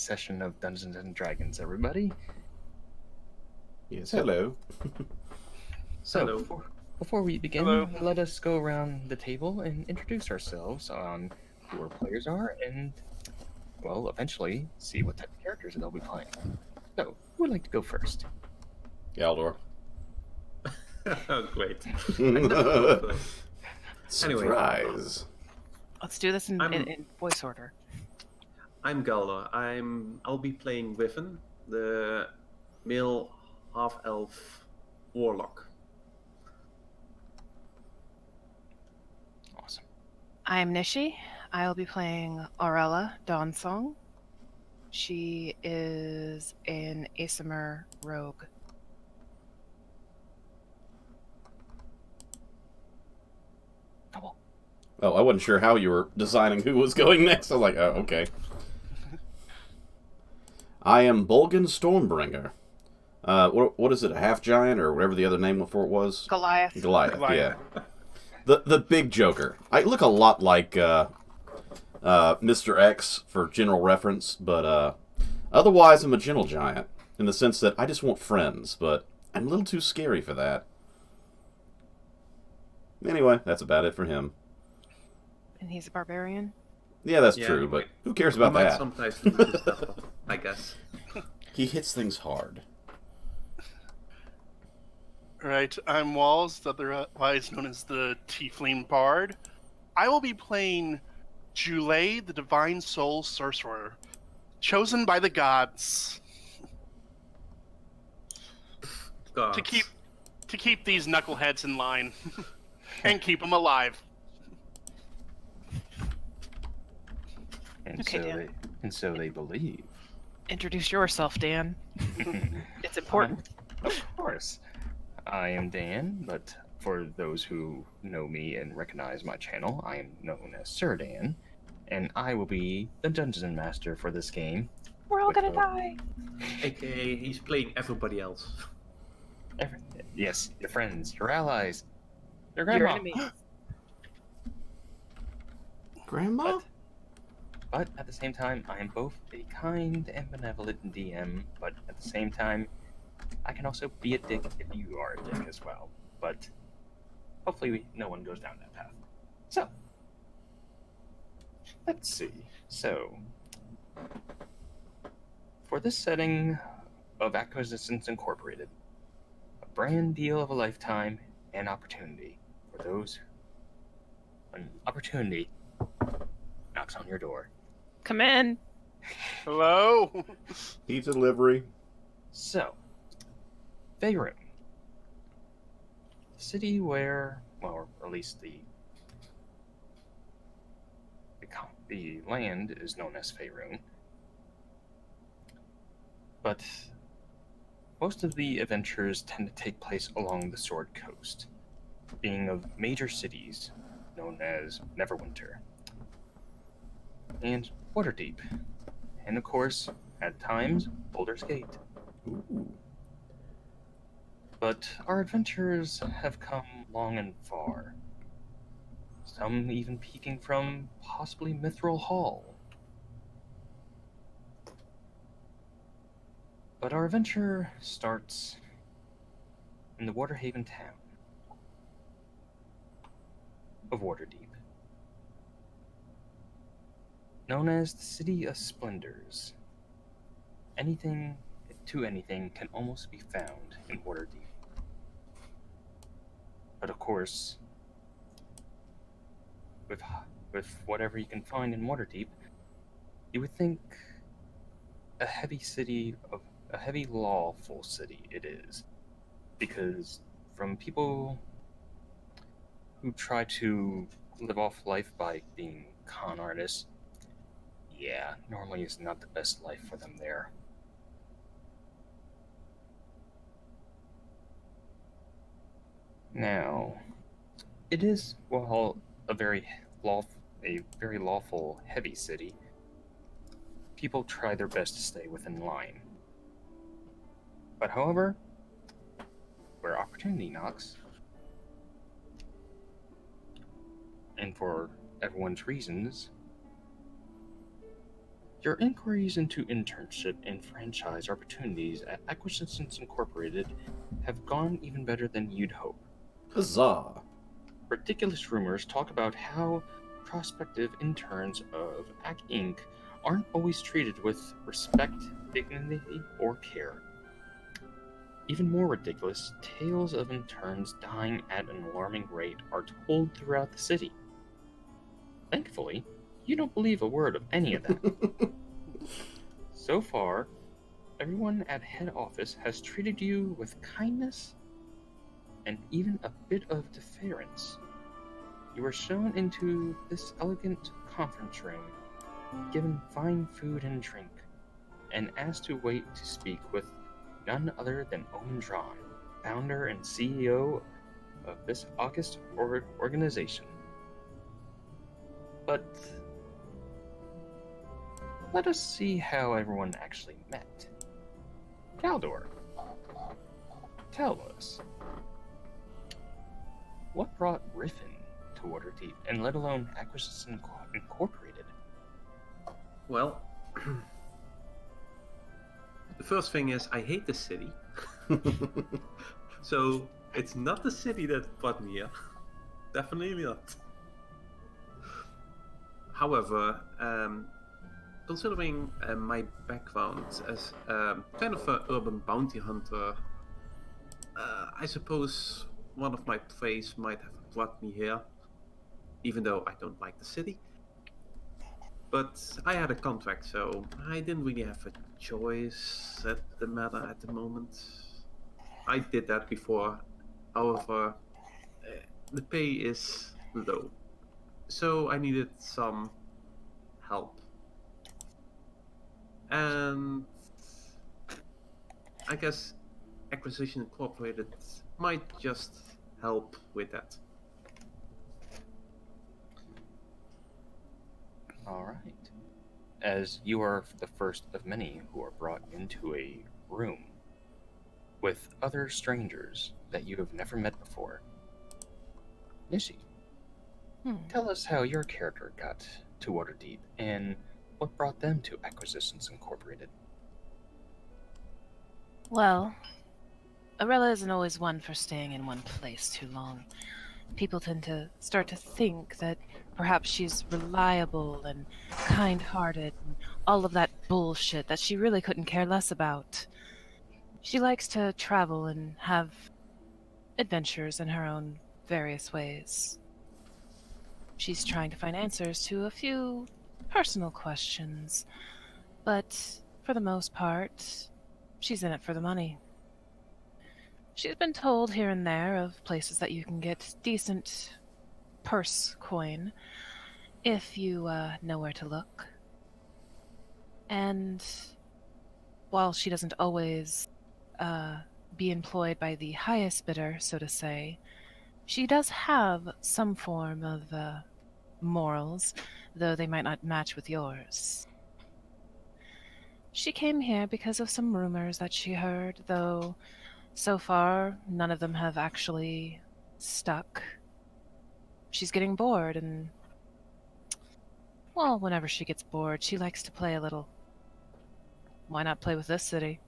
session of Dungeons and Dragons, everybody. Yes, So- hello. So, Hello. before we begin, Hello. let us go around the table and introduce ourselves on who our players are, and, well, eventually see what type of characters they'll be playing. So, who would like to go first? Galdor. Oh, great. Anyway. Surprise. Let's do this in, I'm- in voice order. I'm Galdor. I'll be playing Wyvern, the male half-elf warlock. Awesome. I am Nishi. I'll be playing Aurella Dawnsong. She is an Asimir rogue. Double. Oh, I wasn't sure how you were designing who was going next. I was like, oh, okay. I am Bolgan Stormbringer. What is it, a half-giant, or whatever the other name before it was? Goliath. Goliath, Goliath. yeah. The big Joker. I look a lot like Mr. X for general reference, but otherwise I'm a gentle giant, in the sense that I just want friends, but I'm a little too scary for that. Anyway, that's about it for him. And he's a barbarian. Yeah, that's Yeah, true, he but might- who cares I about might that? sometimes do this stuff, I guess. He hits things hard. Right, I'm Walls, otherwise known as the Tiefling Bard. I will be playing Julei, the Divine Soul Sorcerer, chosen by the gods God. to keep these knuckleheads in line and keep them alive. And Okay, so Dan. they believe. Introduce yourself, Dan. It's important. Of course. I am Dan, but for those who know me and recognize my channel, I am known as Sir Dan, and I will be the Dungeon Master for this game. We're all With gonna the- die. AKA, he's playing everybody else. Yes, your friends, your allies, your Your grandma. enemies. Grandma? But at the same time, I am both a kind and benevolent DM, but at the same time, I can also be a dick if you are a dick as well. But hopefully no one goes down that path. So, let's see. So, for this setting of Acquisitions Incorporated, a brand deal of a lifetime and opportunity for those. An opportunity knocks on your door. Come in. Hello? Pizza delivery. So, Faerun. The city where, well, or at least the land is known as Faerun. But most of the adventures tend to take place along the Sword Coast, being of major cities known as Neverwinter and Waterdeep, and of course, at times, Baldur's Gate. Ooh. But our adventures have come long and far. Some even peeking from possibly Mithril Hall. But our adventure starts in the Waterhaven town of Waterdeep, known as the City of Splendors. Anything can almost be found in Waterdeep. But of course, with whatever you can find in Waterdeep, you would think a heavy lawful city it is, because from people who try to live off life by being con artists, yeah, normally it's not the best life for them there. Now, it is, well, a very lawful, heavy city. People try their best to stay within line. But however, where opportunity knocks, and for everyone's reasons, Your inquiries into internship and franchise opportunities at Acquisitions Incorporated have gone even better than you'd hope. Huzzah! Ridiculous rumors talk about how prospective interns of AC Inc. aren't always treated with respect, dignity, or care. Even more ridiculous, tales of interns dying at an alarming rate are told throughout the city. Thankfully, you don't believe a word of any of that. So far, everyone at head office has treated you with kindness and even a bit of deference. You were shown into this elegant conference room, given fine food and drink, and asked to wait to speak with none other than Owen Drawn, founder and CEO of this august organization. But let us see how everyone actually met. Caldor, tell us, what brought Riffin to Waterdeep, and let alone Acquisitions Incorporated? Well, the first thing is I hate this city. So it's not the city that brought me here. Definitely not. However, considering my background as kind of an urban bounty hunter, I suppose one of my traits might have brought me here, even though I don't like the city. But I had a contract, so I didn't really have a choice at the matter at the moment. I did that before, however, the pay is low, so I needed some help. And I guess Acquisition Incorporated might just help with that. Alright. As you are the first of many who are brought into a room with other strangers that you have never met before. Nishi, tell us how your character got to Waterdeep and what brought them to Acquisitions Incorporated. Well, Arella isn't always one for staying in one place too long. People tend to start to think that perhaps she's reliable and kind-hearted and all of that bullshit that she really couldn't care less about. She likes to travel and have adventures in her own various ways. She's trying to find answers to a few personal questions, but for the most part, she's in it for the money. She's been told here and there of places that you can get decent purse coin if you know where to look. And while she doesn't always be employed by the highest bidder, so to say, she does have some form of morals, though they might not match with yours. She came here because of some rumors that she heard, though so far none of them have actually stuck. She's getting bored, and well, whenever she gets bored, she likes to play a little. Why not play with this city?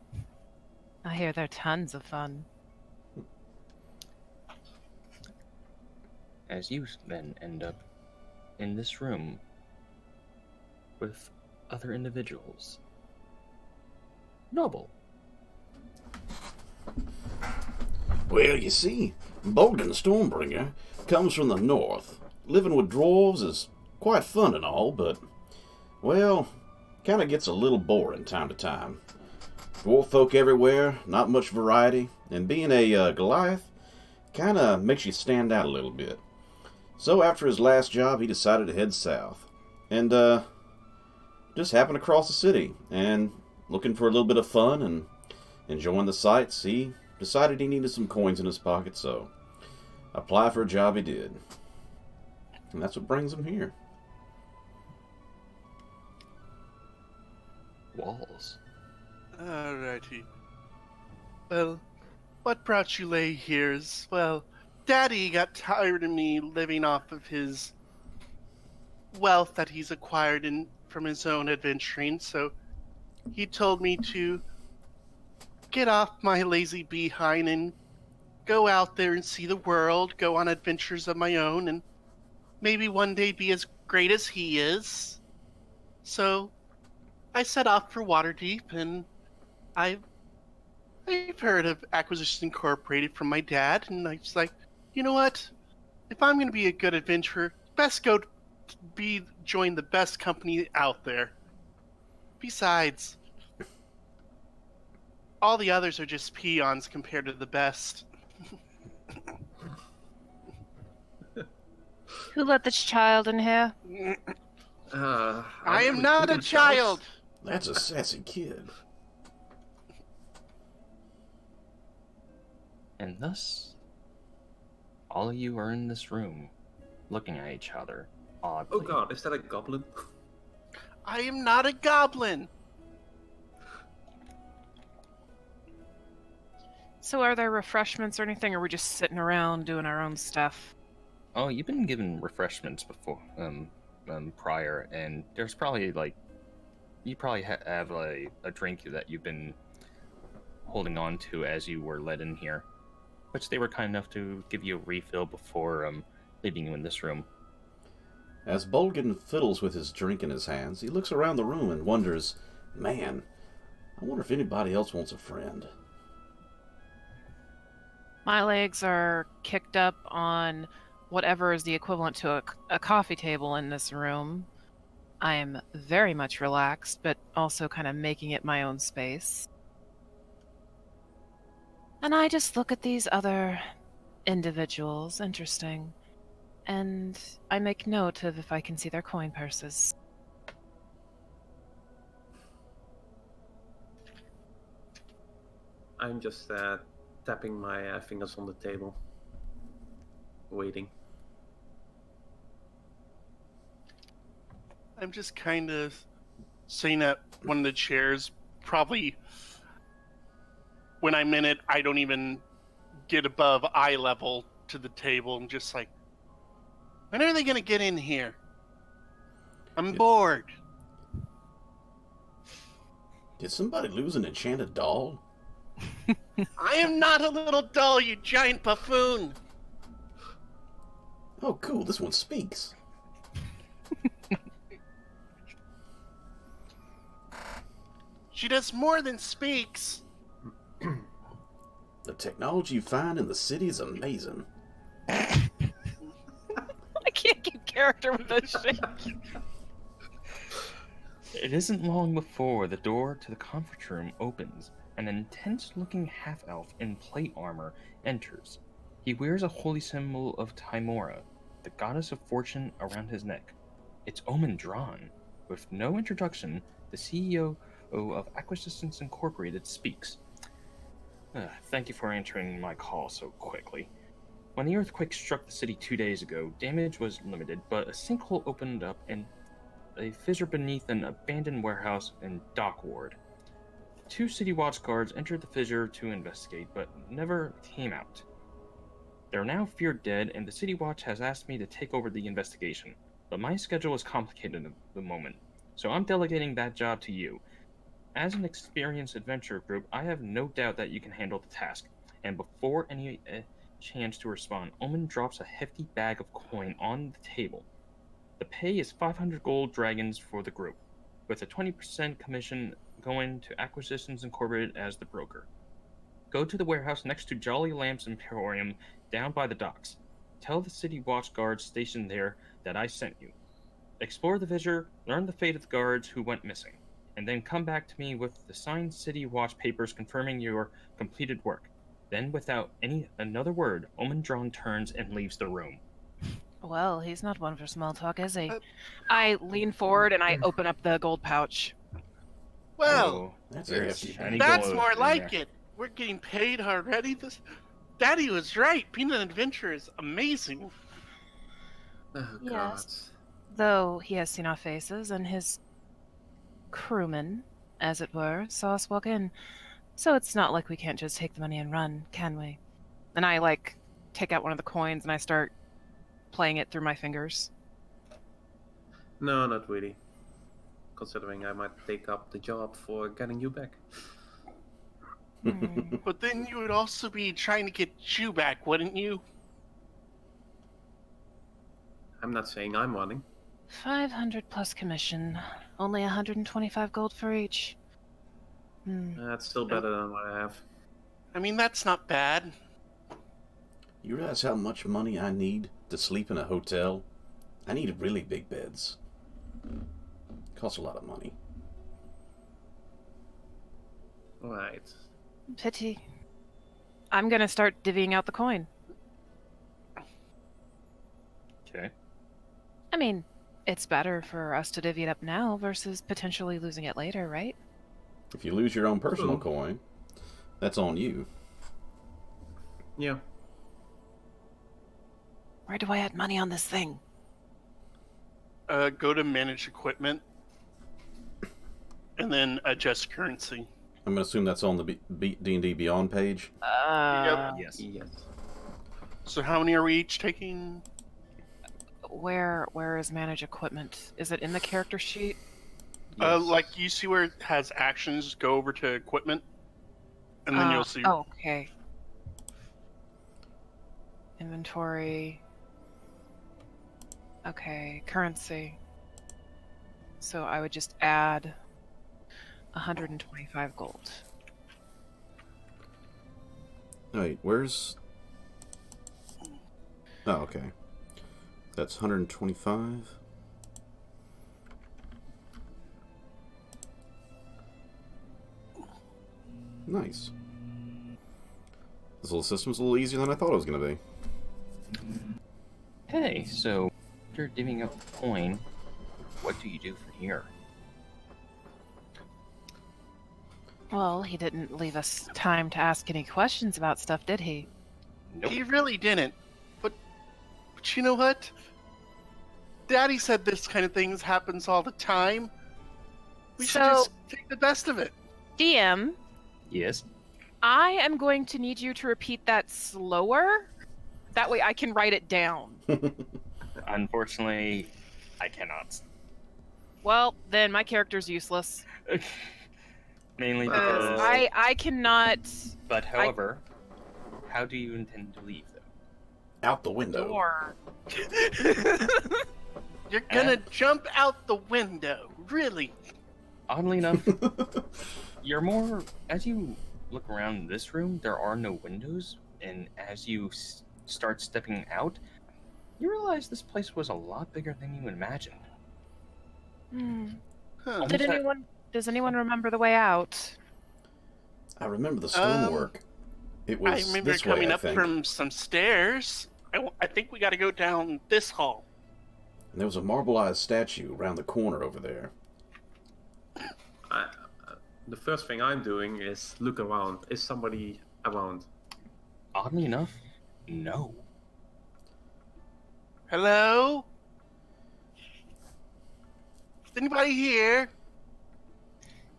I hear they're tons of fun. As you then end up in this room with other individuals. Noble. Well, you see, Bolgan Stormbringer comes from the north. Living with dwarves is quite fun and all, but, well, kind of gets a little boring time to time. Dwarf folk everywhere, not much variety, and being a Goliath kind of makes you stand out a little bit. So after his last job, he decided to head south, and just happened across the city, and looking for a little bit of fun and enjoying the sights, he decided he needed some coins in his pocket, so apply for a job he did. And that's what brings him here. Walls. Alrighty. Well, what brought you here is, well, Daddy got tired of me living off of his wealth that he's acquired in from his own adventuring, so he told me to get off my lazy behind and go out there and see the world, go on adventures of my own, and maybe one day be as great as he is. So I set off for Waterdeep, and I've heard of Acquisitions Incorporated from my dad, and I was like, you know what? If I'm going to be a good adventurer, best go join the best company out there. Besides, all the others are just peons compared to the best. Who let this child in here? I am not a child. That's a sassy kid. And thus, all of you are in this room, looking at each other oddly. Oh god, is that a goblin? I am not a goblin. So are there refreshments or anything, or are we just sitting around doing our own stuff? Oh, you've been given refreshments before, prior, and there's probably you probably have a drink that you've been holding on to as you were led in here, which they were kind enough to give you a refill before leaving you in this room. As Bolgan fiddles with his drink in his hands, he looks around the room and wonders, man, I wonder if anybody else wants a friend. My legs are kicked up on whatever is the equivalent to a coffee table in this room. I am very much relaxed, but also kind of making it my own space. And I just look at these other individuals, interesting, and I make note of if I can see their coin purses. I'm just tapping my fingers on the table, waiting. I'm just kind of sitting at one of the chairs. Probably when I'm in it, I don't even get above eye level to the table. I'm just like, when are they going to get in here? I'm bored. Did somebody lose an enchanted doll? I am not a little doll, you giant buffoon. Oh, cool, this one speaks. She does more than speaks. The technology you find in the city is amazing. I can't keep character with this shit. It isn't long before the door to the conference room opens. An intense-looking half-elf in plate armor enters. He wears a holy symbol of Timora, the goddess of fortune, around his neck. It's Omen Dran. With no introduction, the CEO of Acquisitions Incorporated speaks. Thank you for answering my call so quickly. When the earthquake struck the city 2 days ago, damage was limited, but a sinkhole opened up and a fissure beneath an abandoned warehouse in Dock Ward. 2 City Watch guards entered the fissure to investigate, but never came out. They're now feared dead, and the City Watch has asked me to take over the investigation. But my schedule is complicated at the moment, so I'm delegating that job to you. As an experienced adventure group, I have no doubt that you can handle the task. And before any chance to respond, Omen drops a hefty bag of coin on the table. The pay is 500 gold dragons for the group, with a 20% commission going to Acquisitions Incorporated as the broker. Go to the warehouse next to Jolly Lamps Emporium down by the docks. Tell the City Watch guards stationed there that I sent you. Explore the fissure, learn the fate of the guards who went missing, and then come back to me with the signed City Watch papers confirming your completed work. Then, without another word, Omen Dran turns and leaves the room. Well, he's not one for small talk, is he? I lean forward and I open up the gold pouch. Well, Oh, That's there's hefty. shiny that's gold more in like there. it. We're getting paid already. Daddy was right. Being an adventurer is amazing. Oh Yes. god. Though he has seen our faces, and his crewmen, as it were, saw us walk in. So it's not like we can't just take the money and run, can we? And I, take out one of the coins and I start playing it through my fingers. No, not really. considering I might take up the job for getting you back. Hmm. But then you would also be trying to get you back, wouldn't you? I'm not saying I'm running. 500 plus commission. Only 125 gold for each. That's still better than what I have. I mean, that's not bad. You realize how much money I need to sleep in a hotel? I need really big beds. Costs a lot of money. Right. Pity. I'm gonna start divvying out the coin. Okay. I mean, it's better for us to divvy it up now versus potentially losing it later, right? If you lose your own personal True. coin, that's on you. Yeah. Where do I add money on this thing? Go to manage equipment, and then adjust currency. I'm going to assume that's on the D&D Beyond page. Yes. Yes. So how many are we each taking? Where is manage equipment? Is it in the character sheet? Yes. Like you see where it has actions, go over to equipment, and then you'll see. Oh, okay. Inventory. Okay, currency. So I would just add 125 gold. Wait, where's... Oh, okay. That's 125. Nice. This little system's a little easier than I thought it was going to be. Hey, so after divvying up the coin, what do you do from here? Well, he didn't leave us time to ask any questions about stuff, did he? Nope. He really didn't. But you know what? Daddy said this kind of things happens all the time. We should So- just take the best of it. DM, Yes. I am going to need you to repeat that slower. That way I can write it down. Unfortunately, I cannot. Well, then my character's useless. Mainly Because because. I cannot. But however, how do you intend to leave them? Out the window. Door. You're gonna jump out the window, really? Oddly enough, you're more. As you look around this room, there are no windows, and as you start stepping out, you realize this place was a lot bigger than you imagined. Hmm. Huh. Did Almost anyone? Does anyone remember the way out? I remember the stonework. It was I remember this coming way, I up think. from some stairs. I think we got to go down this hall. And there was a marbleized statue around the corner over there. The first thing I'm doing is look around. Is somebody around? Oddly enough, no. Hello? Is anybody here?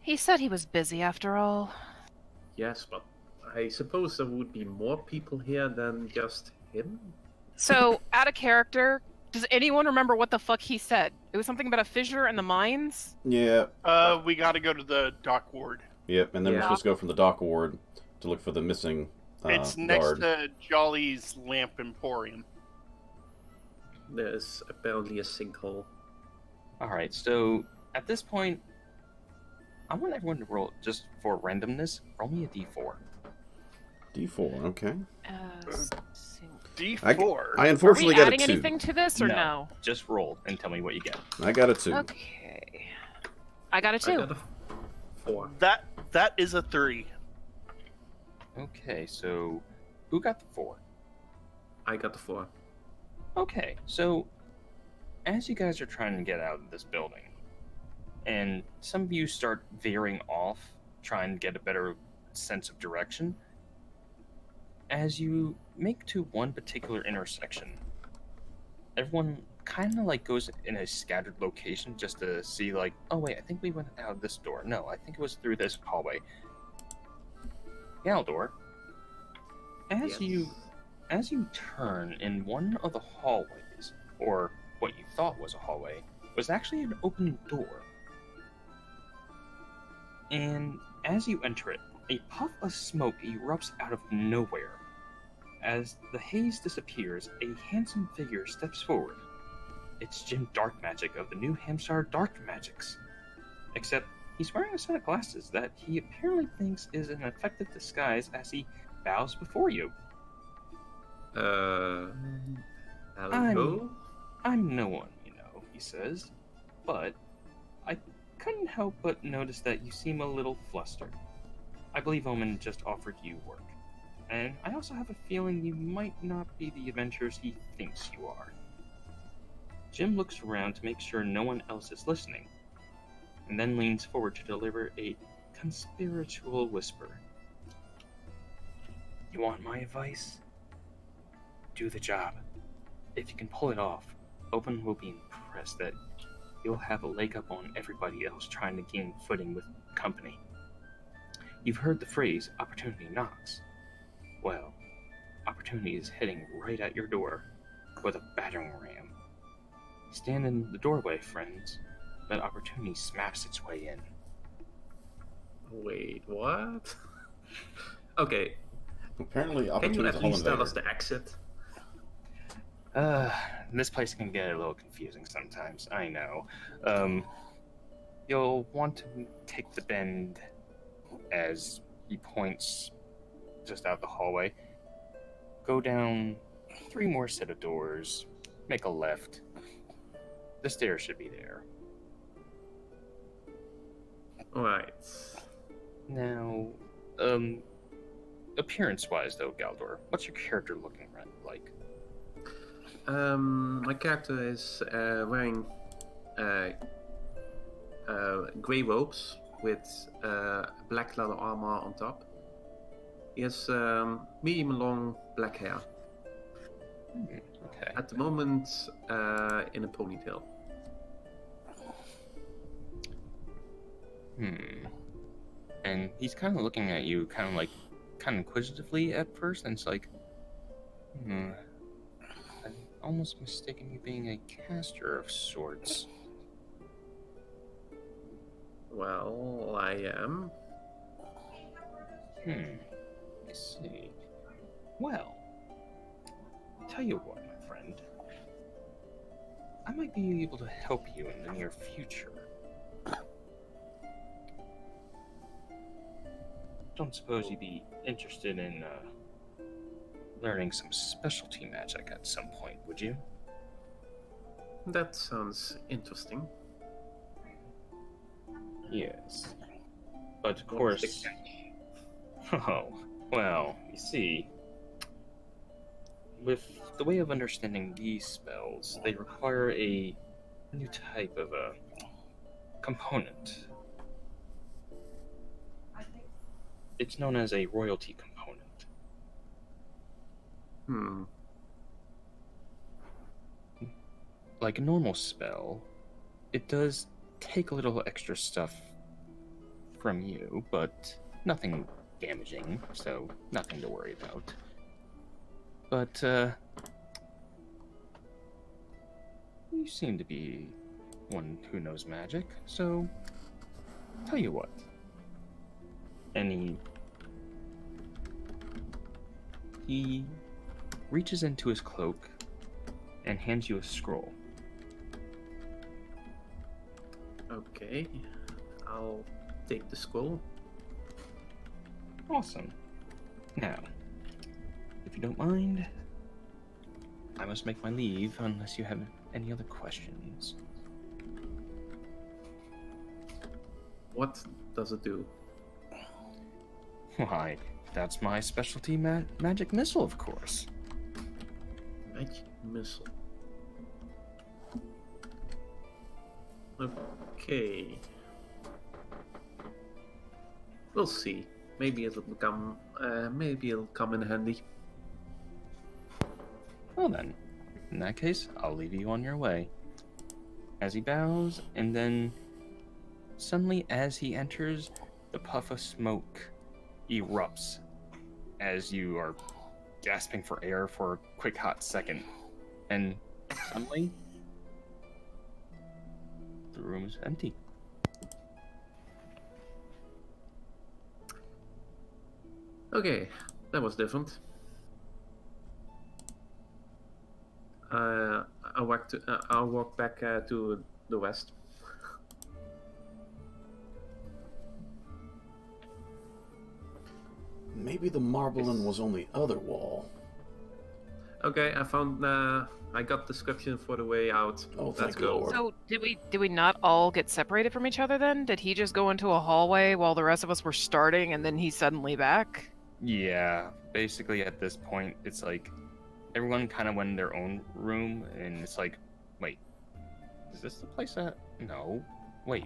He said he was busy after all. Yes, but I suppose there would be more people here than just him? So, out of character, does anyone remember what the fuck he said? It was something about a fissure in the mines? Yeah, We got to go to the dock ward. yep. And then we're Yeah. supposed to go from the dock ward to look for the missing It's next guard. to Jolly's Lamp Emporium. There's apparently a sinkhole. Alright, so at this point, I want everyone to roll, just for randomness, roll me a d4. D4, okay. D4. I Are unfortunately we got a adding 2. anything to this or No. no? Just roll and tell me what you get. I got a 2. Okay. I got a I 2. got a 4. That is a 3. Okay, so who got the 4? I got the 4. Okay, so as you guys are trying to get out of this building, and some of you start veering off, trying to get a better sense of direction, as you make to one particular intersection, everyone kind of like goes in a scattered location just to see, like, oh wait, I think we went out this door. No, I think it was through this hallway. Galdor, as you turn in one of the hallways, or what you thought was a hallway, was actually an open door. And as you enter it, a puff of smoke erupts out of nowhere. As the haze disappears, a handsome figure steps forward. It's Jim Darkmagic of the New Hampshire Dark Magics. Except he's wearing a set of glasses that he apparently thinks is an effective disguise as he bows before you. Hello? I'm no one, he says, but I couldn't help but notice that you seem a little flustered. I believe Omen just offered you work, and I also have a feeling you might not be the adventurers he thinks you are. Jim looks around to make sure no one else is listening, and then leans forward to deliver a conspiritual whisper. You want my advice? Do the job. If you can pull it off, Open will be impressed that you'll have a leg up on everybody else trying to gain footing with company. You've heard the phrase, opportunity knocks. Well, opportunity is heading right at your door with a battering ram. Stand in the doorway, friends. Let opportunity smash its way in. Wait, what? Okay, Apparently, can you opportunity's at a home least tell invader. us the exit? This place can get a little confusing sometimes, I know. You'll want to take the bend as he points just out the hallway. Go down 3 more set of doors, make a left. The stairs should be there. Right. Now, appearance-wise though, Galdor, what's your character looking like? My character is wearing grey robes with black leather armor on top. He has medium long black hair. Okay. At the moment, in a ponytail. And he's kind of looking at you, kind of inquisitively at first, and it's like, I almost mistaken you being a caster of sorts. Well, I am. I see. Well, tell you what, my friend. I might be able to help you in the near future. Don't suppose you'd be interested in learning some specialty magic at some point, would you? That sounds interesting. Yes. But of What's the course... catch? Oh, well, you see, with the way of understanding these spells, they require a new type of a component. It's known as a royalty component. Like a normal spell, it does take a little extra stuff from you, but nothing damaging, so nothing to worry about. But, you seem to be one who knows magic, so tell you what. And he reaches into his cloak and hands you a scroll. Okay, I'll take the scroll. Awesome. Now, if you don't mind, I must make my leave unless you have any other questions. What does it do? Why, that's my specialty magic missile, of course. Magic missile. Okay. We'll see. Maybe it'll become. Maybe it'll come in handy. Well then, in that case, I'll leave you on your way. As he bows, and then suddenly as he enters, the puff of smoke erupts as you are gasping for air for a quick hot second. And suddenly, the room is empty. Okay, that was different. I'll walk back to the west. Maybe the marbling was on the other wall. Okay, I found. I got description for the way out. Oh, Let's thank go. Lord. So did we not all get separated from each other then? Did he just go into a hallway while the rest of us were starting and then he's suddenly back? Yeah, basically at this point, it's like everyone kind of went in their own room, and it's like, wait, is this the place that? No, wait.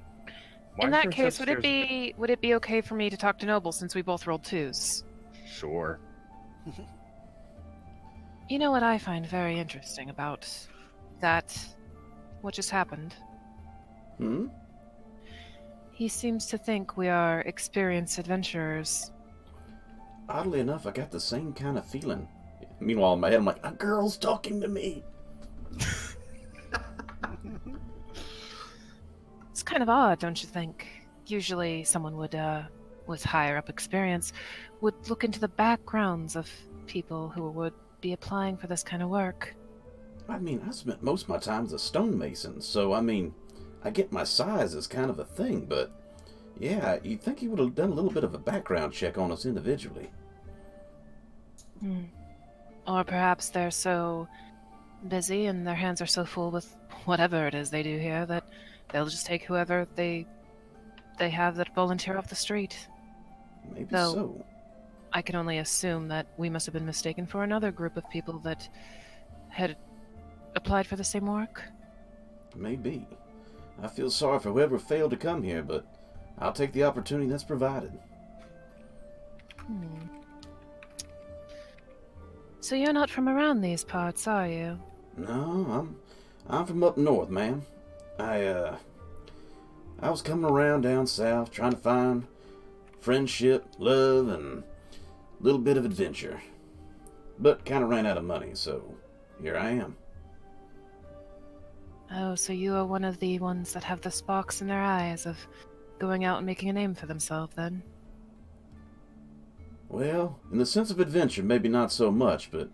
Why In is that there case, would upstairs- it be okay for me to talk to Noble since we both rolled twos? Sure. You know what I find very interesting about that, what just happened? Hmm? He seems to think we are experienced adventurers. Oddly enough, I got the same kind of feeling. Meanwhile, in my head, I'm like, a girl's talking to me. It's kind of odd, don't you think? Usually someone would, with higher up experience, would look into the backgrounds of people who would be applying for this kind of work. I mean, I spent most of my time as a stonemason, so I mean, I get my size is kind of a thing, but yeah, you'd think he would have done a little bit of a background check on us individually. Or perhaps they're so busy and their hands are so full with whatever it is they do here that they'll just take whoever they have that volunteer off the street. Maybe Though- so. I can only assume that we must have been mistaken for another group of people that had applied for the same work. Maybe. I feel sorry for whoever failed to come here, but I'll take the opportunity that's provided. So you're not from around these parts, are you? No, I'm from up north, ma'am. I was coming around down south trying to find friendship, love, and a little bit of adventure. But kind of ran out of money, so here I am. Oh, so you are one of the ones that have the sparks in their eyes of going out and making a name for themselves, then? Well, in the sense of adventure, maybe not so much, but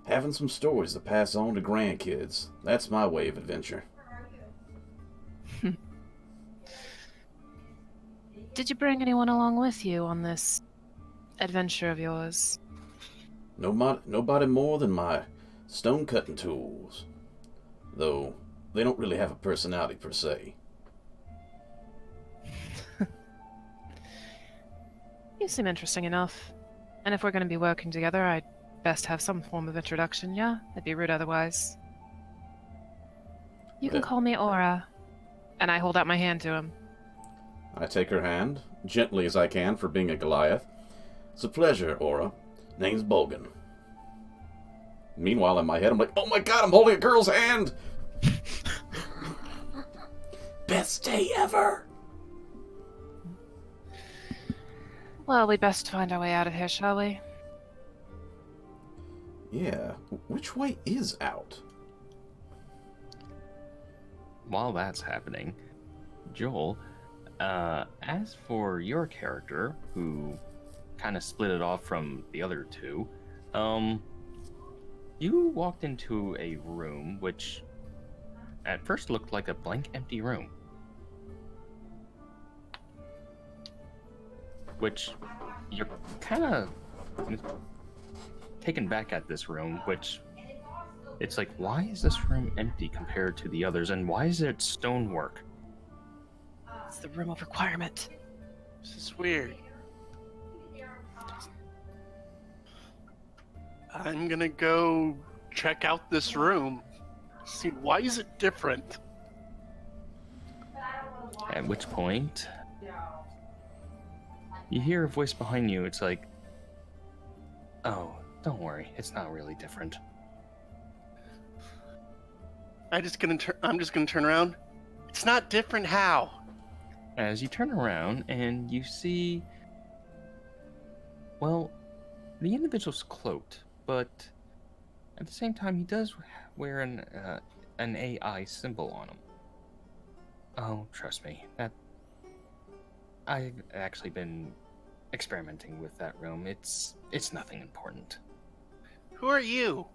having some stories to pass on to grandkids, that's my way of adventure. Did you bring anyone along with you on this adventure of yours? Nobody more than my stone cutting tools. Though they don't really have a personality per se. You seem interesting enough. And if we're going to be working together, I'd best have some form of introduction, yeah? It'd be rude otherwise. You can Yeah. call me Aura. And I hold out my hand to him. I take her hand, gently as I can for being a Goliath. It's a pleasure, Aura. Name's Bolgan. Meanwhile, in my head, I'm like, oh my god, I'm holding a girl's hand! Best day ever! Well, we'd best find our way out of here, shall we? Yeah, which way is out? While that's happening, Joel, as for your character, who kind of split it off from the other two, you walked into a room which at first looked like a blank, empty room. Which you're kind of taken back at this room, which it's like, why is this room empty compared to the others, and why is it stonework? It's the room of requirement. This is weird. I'm gonna go check out this room. See, why is it different? At which point, you hear a voice behind you. It's like, oh, don't worry, it's not really different. I'm just gonna turn around. It's not different. How? As you turn around and you see, well, the individual's cloaked, but at the same time, he does wear an AI symbol on him. Oh, trust me, that I've actually been experimenting with that room. It's nothing important. Who are you?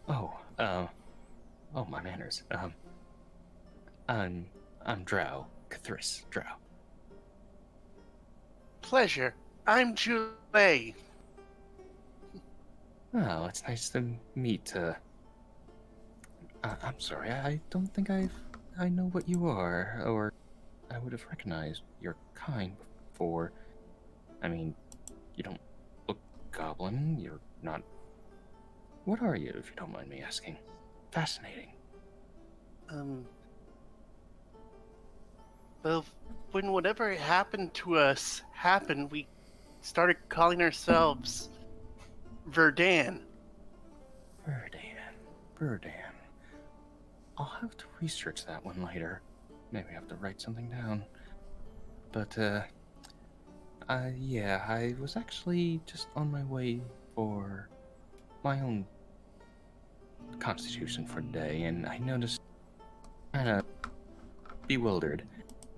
Oh, oh, my manners. I'm Drow, Cathris Drow. Pleasure. I'm Julay. Oh, it's nice to meet. I'm sorry. I don't think I know what you are, or I would have recognized your kind before. I mean, you don't look goblin. You're not. What are you, if you don't mind me asking? Fascinating. Well, when whatever happened to us happened, we started calling ourselves Verdan. Verdan. I'll have to research that one later. Maybe I have to write something down. But, yeah, I was actually just on my way for my own constitution for the day, and I noticed kinda bewildered.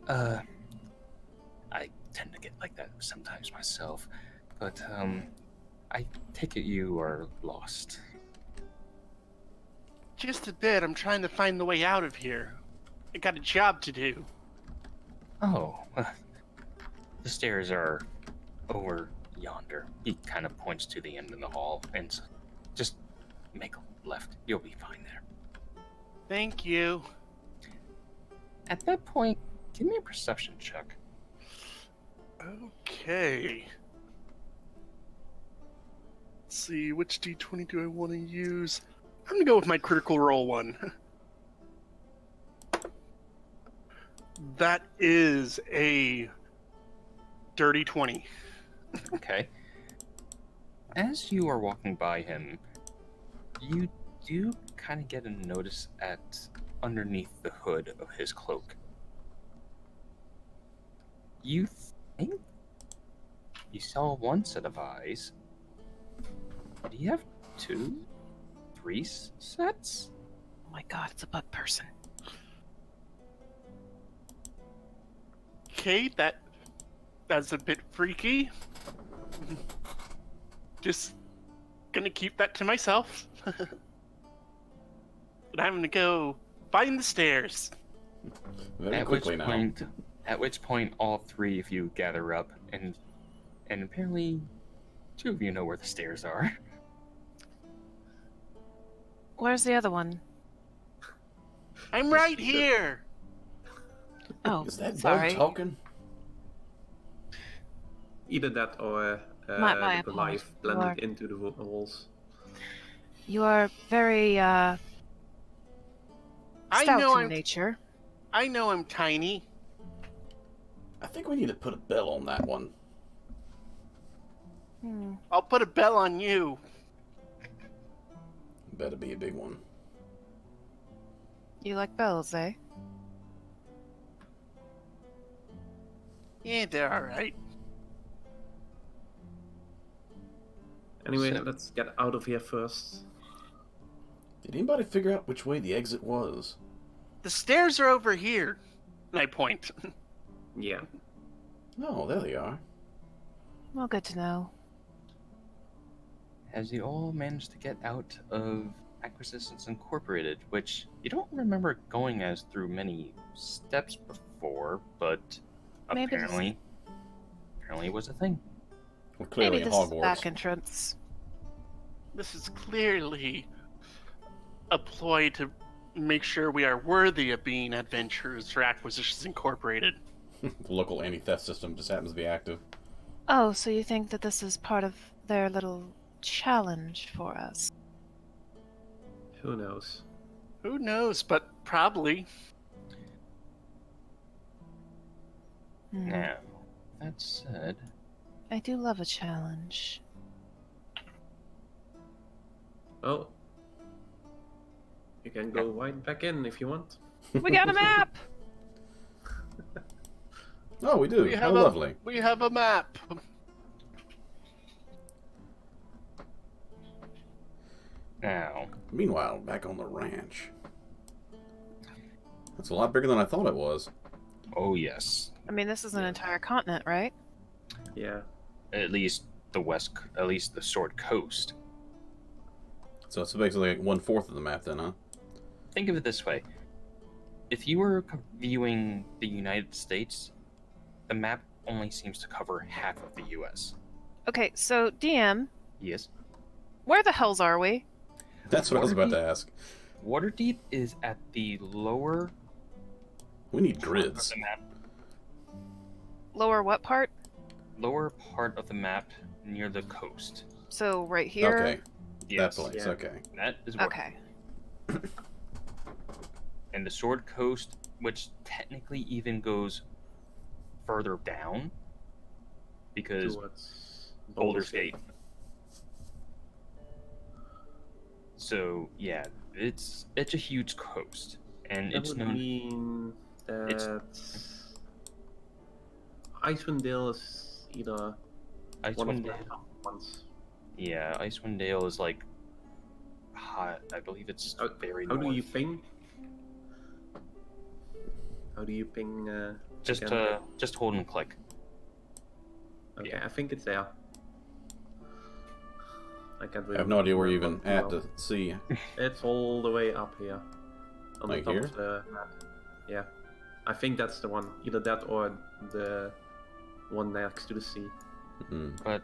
I tend to get like that sometimes myself, but, I take it you are lost. Just a bit. I'm trying to find the way out of here. I got a job to do. Oh, the stairs are over yonder. He kind of points to the end of the hall, and just make a left. You'll be fine there. Thank you. At that point, give me a perception check. Okay. Let's see, which d20 do I want to use? I'm gonna go with my critical roll one. That is a dirty 20. Okay. As you are walking by him, you do kind of get a notice at underneath the hood of his cloak. You think you saw one set of eyes. Do you have 2, 3 sets? Oh my god, it's a bug person. Okay, that's a bit freaky. Just gonna keep that to myself. And I'm gonna go find the stairs. Very quickly now. At which point, all 3 of you gather up, and apparently, 2 of you know where the stairs are. Where's the other one? I'm right here. Oh, Is that sorry. dog talking? Either that or My the life apologies. blended into the walls. You are very I stout know in I'm nature. I know I'm tiny. I think we need to put a bell on that one. I'll put a bell on you. Better be a big one. You like bells, eh? Yeah, they're alright. Anyway, So- let's get out of here first. Did anybody figure out which way the exit was? The stairs are over here. And I point. Yeah. Oh, there they are. Well, good to know. As you all managed to get out of Acquisitions Incorporated, which you don't remember going as through many steps before, but Maybe this- apparently it was a thing. We're clearly Maybe in this is the Hogwarts. back entrance. This is clearly a ploy to make sure we are worthy of being adventurers for Acquisitions Incorporated. The local anti-theft system just happens to be active. Oh, so you think that this is part of their little challenge for us? Who knows? Who knows, but probably. Hmm. Now, that said, I do love a challenge. Well, you can go right back in if you want. We got a map! Oh, we do. We How have lovely. We have a map. now, Meanwhile, back on the ranch. That's a lot bigger than I thought it was. oh yes. I mean, this is an entire continent, right? Yeah. At least at least the Sword Coast. So it's basically like 1/4 of the map then, huh? Think of it this way: if you were viewing the United States, the map only seems to cover half of the U.S. Okay, so DM, Yes. where the hells are we? That's what I was about to ask. Waterdeep is at the lower We need part of grids. the map. Lower what part? Lower part of the map near the coast. So right here. Okay, Yes. that place. Yeah. Okay. That is where. Okay. And the Sword Coast, which technically even goes further down, because Towards Baldur's Gate. So yeah, it's a huge coast, and That it's would known. mean it's- that Icewind Dale is either one of Icewind the Dale. top ones. Yeah, Icewind Dale is like hot. I believe it's How- very How north. do you ping? How do you ping? Just again? just hold and click. Okay, yeah. I think it's there. I can't really I have no idea where you're even remember at too to see. well. It's all the way up here. On Like the top here? of the map. Yeah. I think that's the one. Either that or the one next to the sea. Hmm. But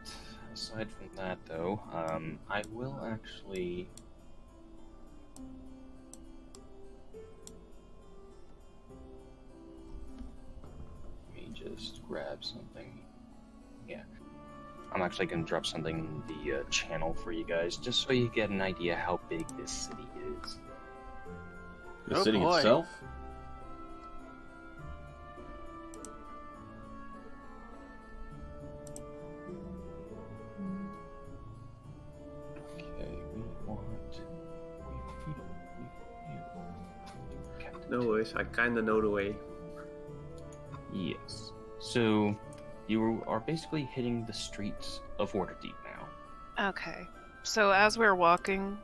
aside from that, though, I will actually. Let me just grab something. Yeah. I'm actually going to drop something in the channel for you guys, just so you get an idea how big this city is. The Oh, city boy. itself? Okay, we want. No worries, I kinda know the way. Yes. So, you are basically hitting the streets of Waterdeep now. Okay. So as we're walking,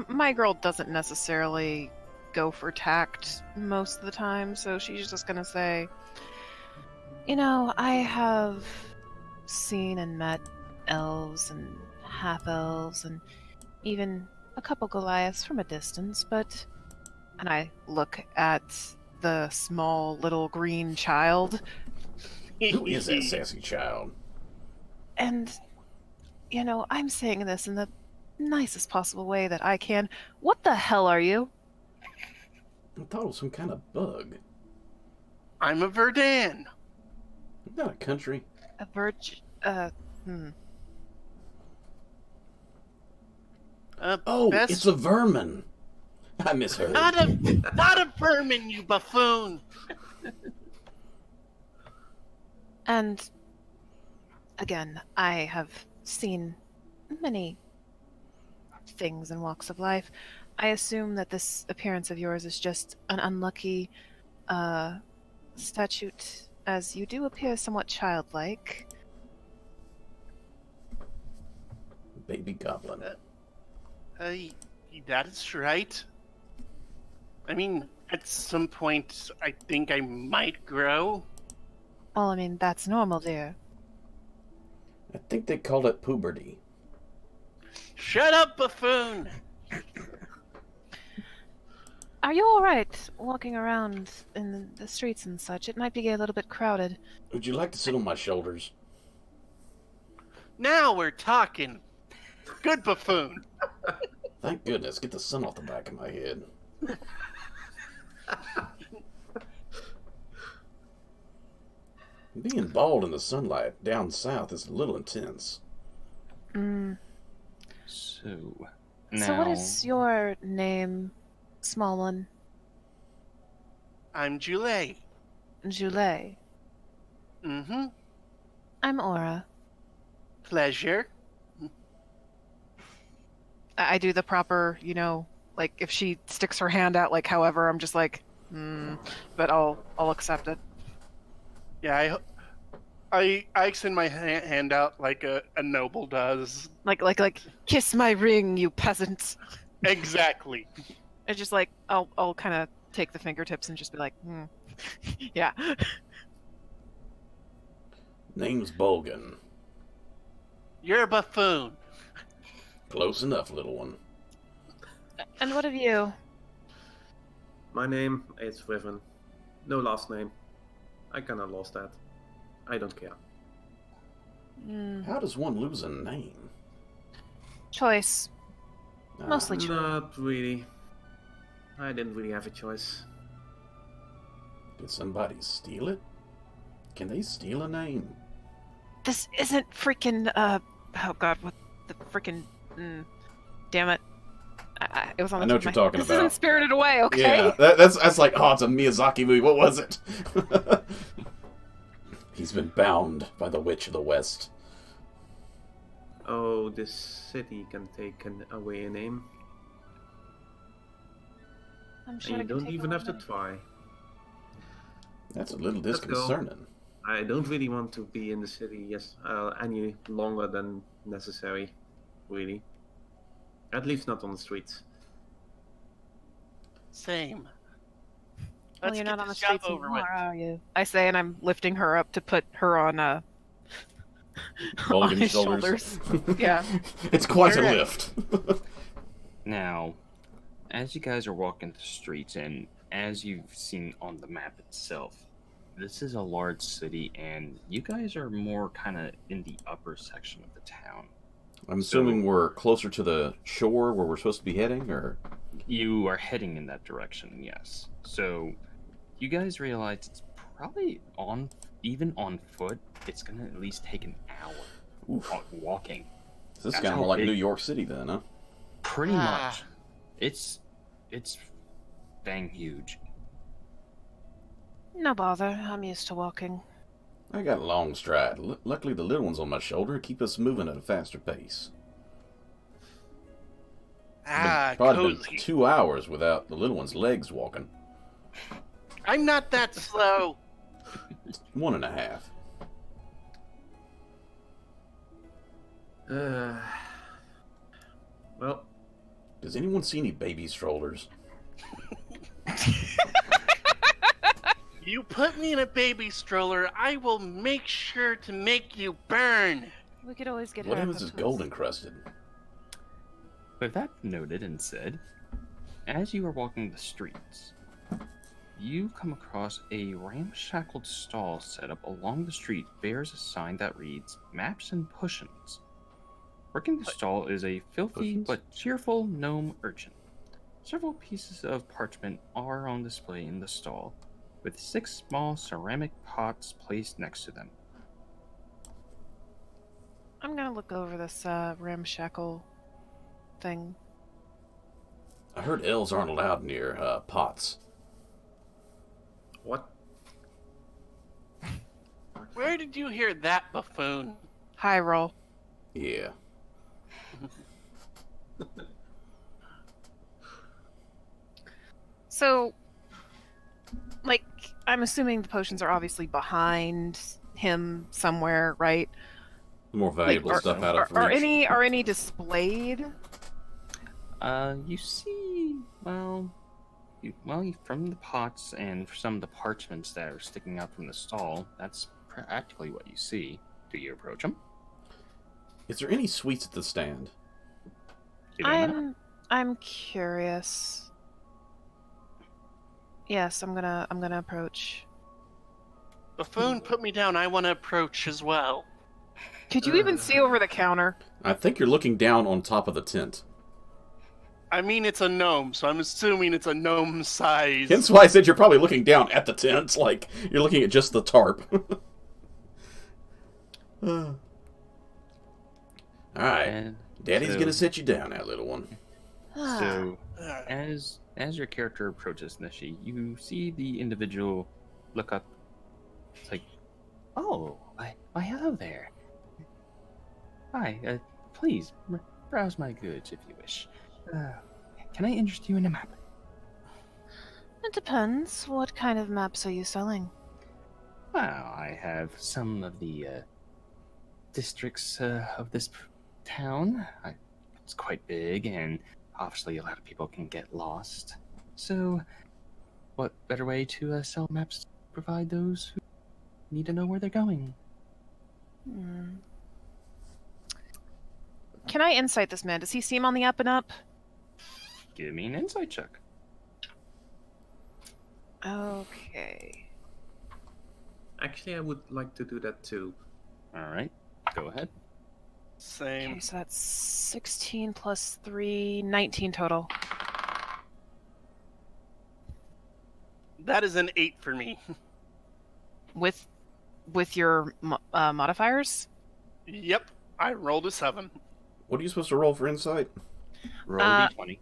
my girl doesn't necessarily go for tact most of the time, so she's just gonna say, you know, I have seen and met elves and half elves and even a couple Goliaths from a distance, but. And I look at the small little green child, Who is that sassy child? and, you know, I'm saying this in the nicest possible way that I can. What the hell are you? I thought it was some kind of bug. I'm a Verdan. Not a country. A Oh, Best- it's a vermin. I misheard. Not a vermin, you buffoon. And again, I have seen many things and walks of life. I assume that this appearance of yours is just an unlucky statute, as you do appear somewhat childlike. Baby goblin. That is right. I mean, at some point, I think I might grow. Well, I mean, that's normal, dear. I think they called it puberty. Shut up, buffoon! Are you alright walking around in the streets and such? It might be a little bit crowded. Would you like to sit on my shoulders? Now we're talking. Good buffoon. Thank goodness. Get the sun off the back of my head. Being bald in the sunlight down south is a little intense. Mm. So, now. So what is your name, small one? I'm Jule. Julet. Mm-hmm. I'm Aura. Pleasure. I do the proper, you know, like if she sticks her hand out, like however, I'm just like, but I'll accept it. Yeah, I extend my hand out like a noble does. Like kiss my ring, you peasant. Exactly. It's just like I'll kind of take the fingertips and just be like, yeah. Name's Bolgan. You're a buffoon. Close enough, little one. And what of you? My name is Riven. No last name. I kinda lost that. I don't care. How does one lose a name? Choice. Ah, Mostly choice. Not really. I didn't really have a choice. Did somebody steal it? Can they steal a name? This isn't freaking, oh god, what the freaking, damn it. It was on the I know tip what of you're my- talking This about. isn't Spirited Away, okay? Yeah, that's like, oh, it's a Miyazaki movie. What was it? He's been bound by the Witch of the West. Oh, this city can take away a name. I'm And sure you I can don't take even a have to look. try. That's a little Let's go. disconcerting. I don't really want to be in the city any longer than necessary, really. At least not on the streets. Same. Well, Let's you're get not on the this job streets over anymore, with. are you? I say, and I'm lifting her up to put her on, on Bolgan's his shoulders. Yeah. It's quite a Alright. lift. Now, as you guys are walking the streets, and as you've seen on the map itself, this is a large city, and you guys are more kind of in the upper section of the town. I'm assuming we're closer to the shore where we're supposed to be heading, or? You are heading in that direction, yes. So, you guys realize it's probably even on foot, it's gonna at least take an hour Oof. walking. This is That's kind of how more like big- New York City then, huh? Pretty Ah. much. It's dang huge. No bother, I'm used to walking. I got a long stride. Luckily the little one's on my shoulder and keep us moving at a faster pace. Ah, Probably cozy. been 2 hours without the little one's legs walking. I'm not that slow. 1.5. Well, Does anyone see any baby strollers? You put me in a baby stroller, I will make sure to make you burn. We could always get What her if up this is to gold us. encrusted? With that noted and said, as you are walking the streets, you come across a ramshackled stall set up along the street bears a sign that reads Maps and Pushins. Working the stall is a filthy Pushins? but cheerful gnome urchin. Several pieces of parchment are on display in the stall, with 6 small ceramic pots placed next to them. I'm gonna look over this ramshackle thing. I heard elves aren't allowed near pots. what? Where did you hear that, buffoon? High roll. Yeah. So, like, I'm assuming the potions are obviously behind him somewhere, right? The more valuable Like, stuff out of are reach. any displayed? You see, from the pots and some of the parchments that are sticking out from the stall, that's practically what you see. Do you approach them? Is there any sweets at the stand? You don't know? I'm curious. Yes, I'm gonna approach. Buffoon, put me down. I want to approach as well. Could you even see over the counter? I think you're looking down on top of the tent. I mean, it's a gnome, so I'm assuming it's a gnome size. Hence why I said you're probably looking down at the tent, like you're looking at just the tarp. Alright. And Daddy's so- gonna sit you down now, little one. So, Ah, as your character approaches Nishi, you see the individual look up. It's like, oh, why hello there. Hi, please browse my goods if you wish. Can I interest you in a map? It depends. What kind of maps are you selling? Well, I have some of the districts of this town. It's quite big, and obviously a lot of people can get lost. So, what better way to sell maps to provide those who need to know where they're going? Hmm. Can I insight this man? Does he seem on the up and up? Give me an insight check. Okay. Actually, I would like to do that too. All right, go ahead. Same. Okay, so that's 16 plus 3, 19 total. That is an 8 for me. With your modifiers? Yep, I rolled a 7. What are you supposed to roll for insight? Roll Uh, d20.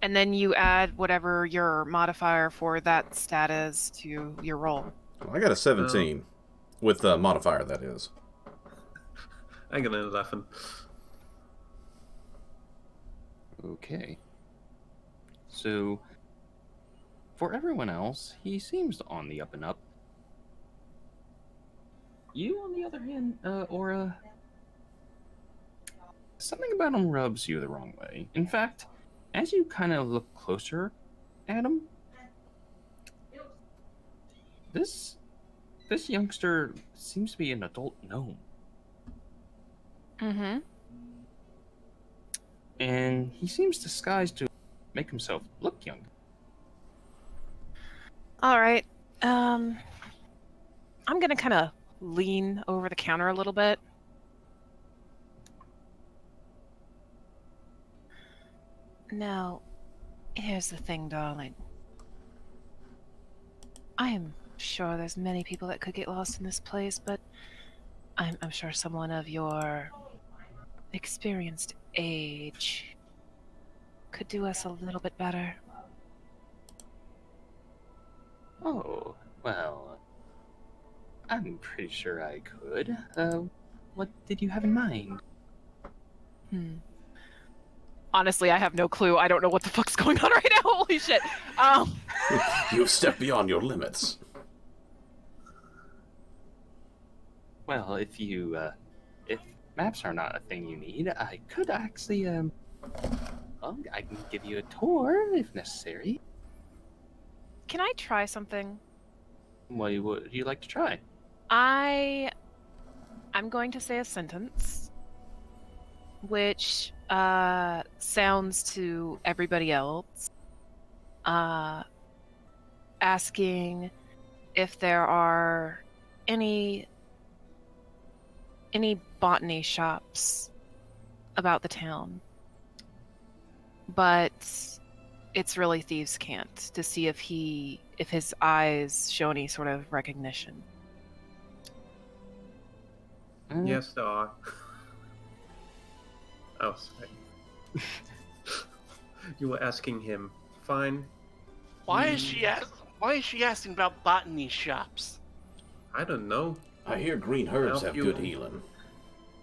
And then you add whatever your modifier for that stat is to your roll. Well, I got a 17. With the modifier, that is. I got an 11. Okay. So, for everyone else, he seems on the up and up. You, on the other hand, Aura, something about him rubs you the wrong way. In fact, as you kind of look closer at him, this youngster seems to be an adult gnome. Mm-hmm. And he seems disguised to make himself look young. All right. I'm gonna kind of lean over the counter a little bit. Now, here's the thing, darling. I am sure there's many people that could get lost in this place, but I'm sure someone of your experienced age could do us a little bit better. Oh, well, I'm pretty sure I could. What did you have in mind? Honestly, I have no clue. I don't know what the fuck's going on right now. Holy shit. You've stepped beyond your limits. Well, if maps are not a thing you need, I could actually, well, I can give you a tour if necessary. Can I try something? What would you like to try? I'm going to say a sentence which sounds to everybody else asking if there are any botany shops about the town. But it's really Thieves' Cant to see if his eyes show any sort of recognition. Yes, there are. Oh, sorry. You were asking him. Fine. Why is she asking about botany shops? I don't know. I hear green herbs Help have you. good healing.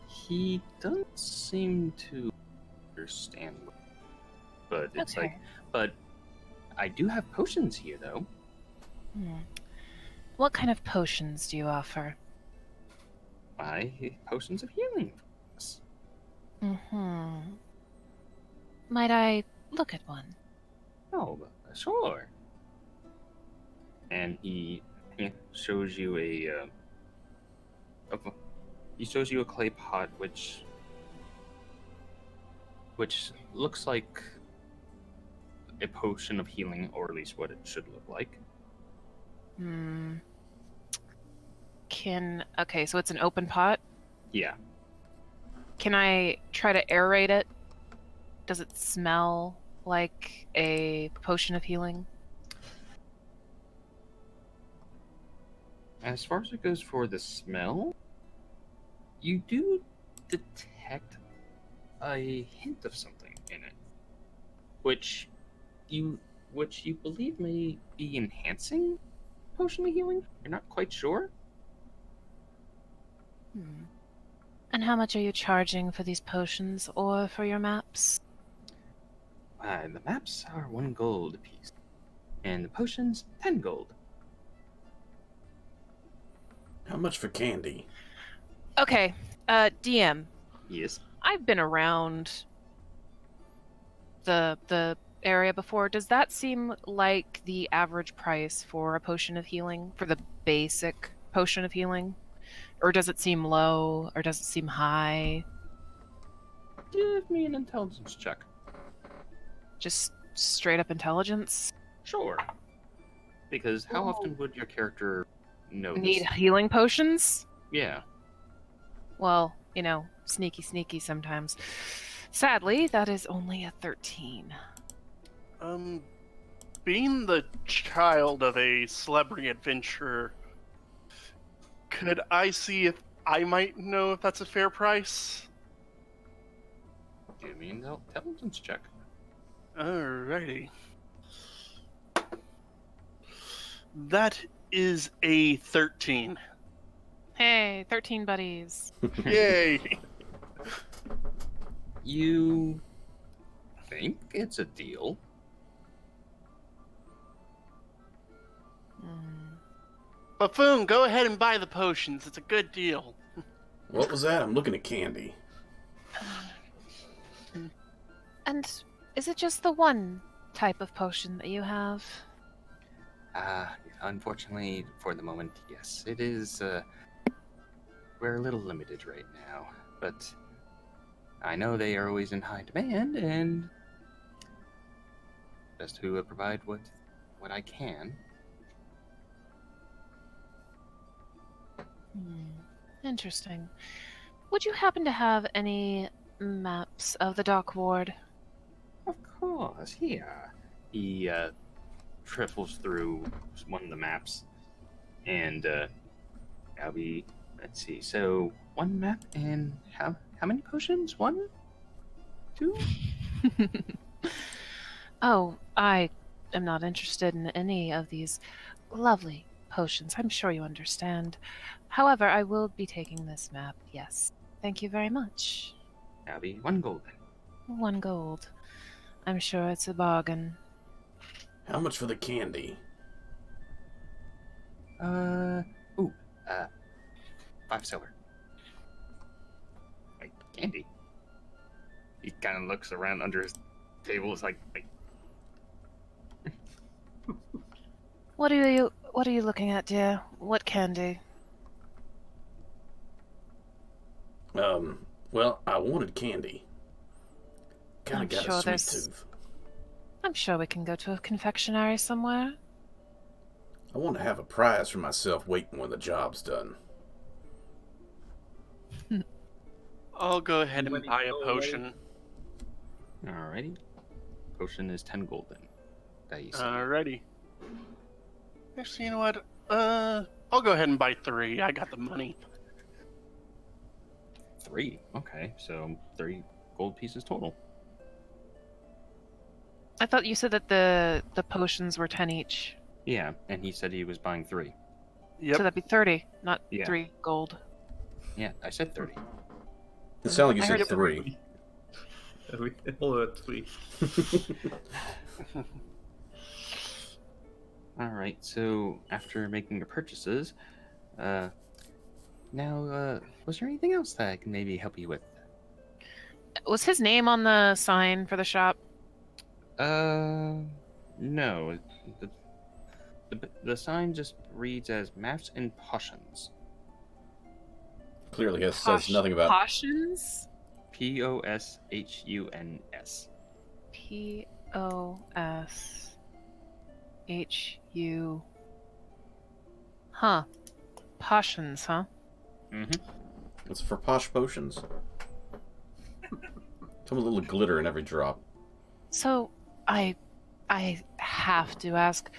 He doesn't seem to understand, but it's Okay. but I do have potions here, though. What kind of potions do you offer? Potions of healing. Might I look at one? Oh, sure. And he shows you he shows you a clay pot, which looks like a potion of healing, or at least what it should look like. Okay, so it's an open pot. Yeah. Can I try to aerate it? Does it smell like a potion of healing? As far as it goes for the smell, you do detect a hint of something in it, which you believe may be enhancing potion of healing. You're not quite sure. And how much are you charging for these potions or for your maps? The maps are 1 gold apiece, and the potions 10 gold. How much for candy? Okay, DM, Yes. I've been around the area before. Does that seem like the average price for a potion of healing, for the basic potion of healing? Or does it seem low? Or does it seem high? Give me an intelligence check. Just straight up intelligence? Sure. Because how often would your character know Need this? healing potions? Yeah. Well, you know, sneaky sometimes. Sadly, that is only a 13. Being the child of a celebrity adventurer, could I see if I might know if that's a fair price? Give me an intelligence check. Alrighty. That is a 13. Hey, 13 buddies. Yay! You think it's a deal? Hmm. Buffoon, go ahead and buy the potions. It's a good deal. What was that? I'm looking at Candy. And is it just the one type of potion that you have? Unfortunately, for the moment, yes. It is, we're a little limited right now, but I know they are always in high demand, and best to provide what I can. Interesting. Would you happen to have any maps of the dock ward? Of course, yeah. He trifles through one of the maps, and I'll be. Let's see. So one map, and how many potions? 1, 2. Oh, I am not interested in any of these lovely potions. I'm sure you understand. However, I will be taking this map, yes. Thank you very much. That'll be 1 gold then. 1 gold. I'm sure it's a bargain. How much for the candy? 5 silver. Like candy. He kind of looks around under his table. It's like What are you looking at, dear? What candy? Well, I wanted candy. Kinda I'm got sure a sweet there's- tooth. I'm sure we can go to a confectionery somewhere. I want to have a prize for myself waiting when the job's done. I'll go ahead and When you buy a go potion. alrighty. Potion is 10 gold then. That you see. Alrighty. Actually, you know what? I'll go ahead and buy 3. I got the money. 3. Okay, so 3 gold pieces total. I thought you said that the potions were 10 each. Yeah, and he said he was buying 3. Yep. So that'd be 30, not Yeah. 3 gold. Yeah, I said 30. It sounded like you I said heard 3. We all heard 3. Alright, so after making your purchases, now, was there anything else that I can maybe help you with? Was his name on the sign for the shop? No. The sign just reads as maps and potions. Clearly, it says nothing about. Potions? Poshun's. P-O-S-H-U... Huh. Potions, huh? Mm-hmm. It's for posh potions. Come with a little glitter in every drop. So, I have to ask,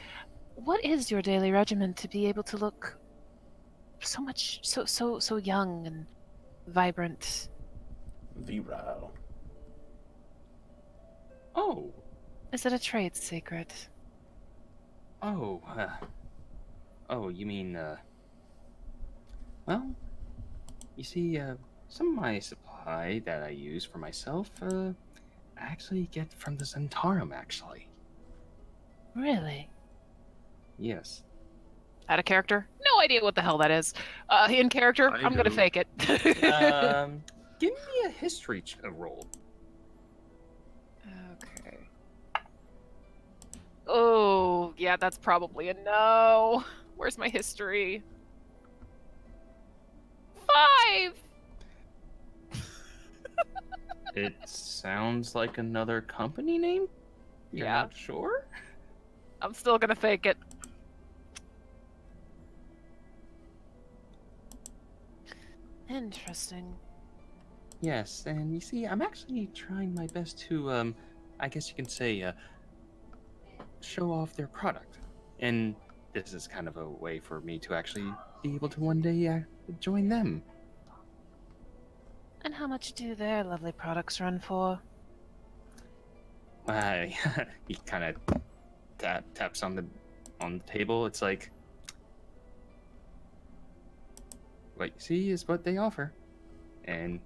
what is your daily regimen to be able to look so young and vibrant? Virile. Oh. Is it a trade secret? Oh, you mean, well, you see, some of my supply that I use for myself, I actually get from the Zentarum, actually. Really? Yes. Out of character? No idea what the hell that is. In character, I I'm gonna do. fake it. Give me a history roll. Okay. Oh, yeah, that's probably a no. Where's my history? 5! It sounds like another company name? You're Yeah. not sure? I'm still gonna fake it. Interesting. Yes, and you see, I'm actually trying my best to, I guess you can say, show off their product. And this is kind of a way for me to actually be able to one day join them. And how much do their lovely products run for? He kind of taps on the table. It's like, what you see is what they offer, and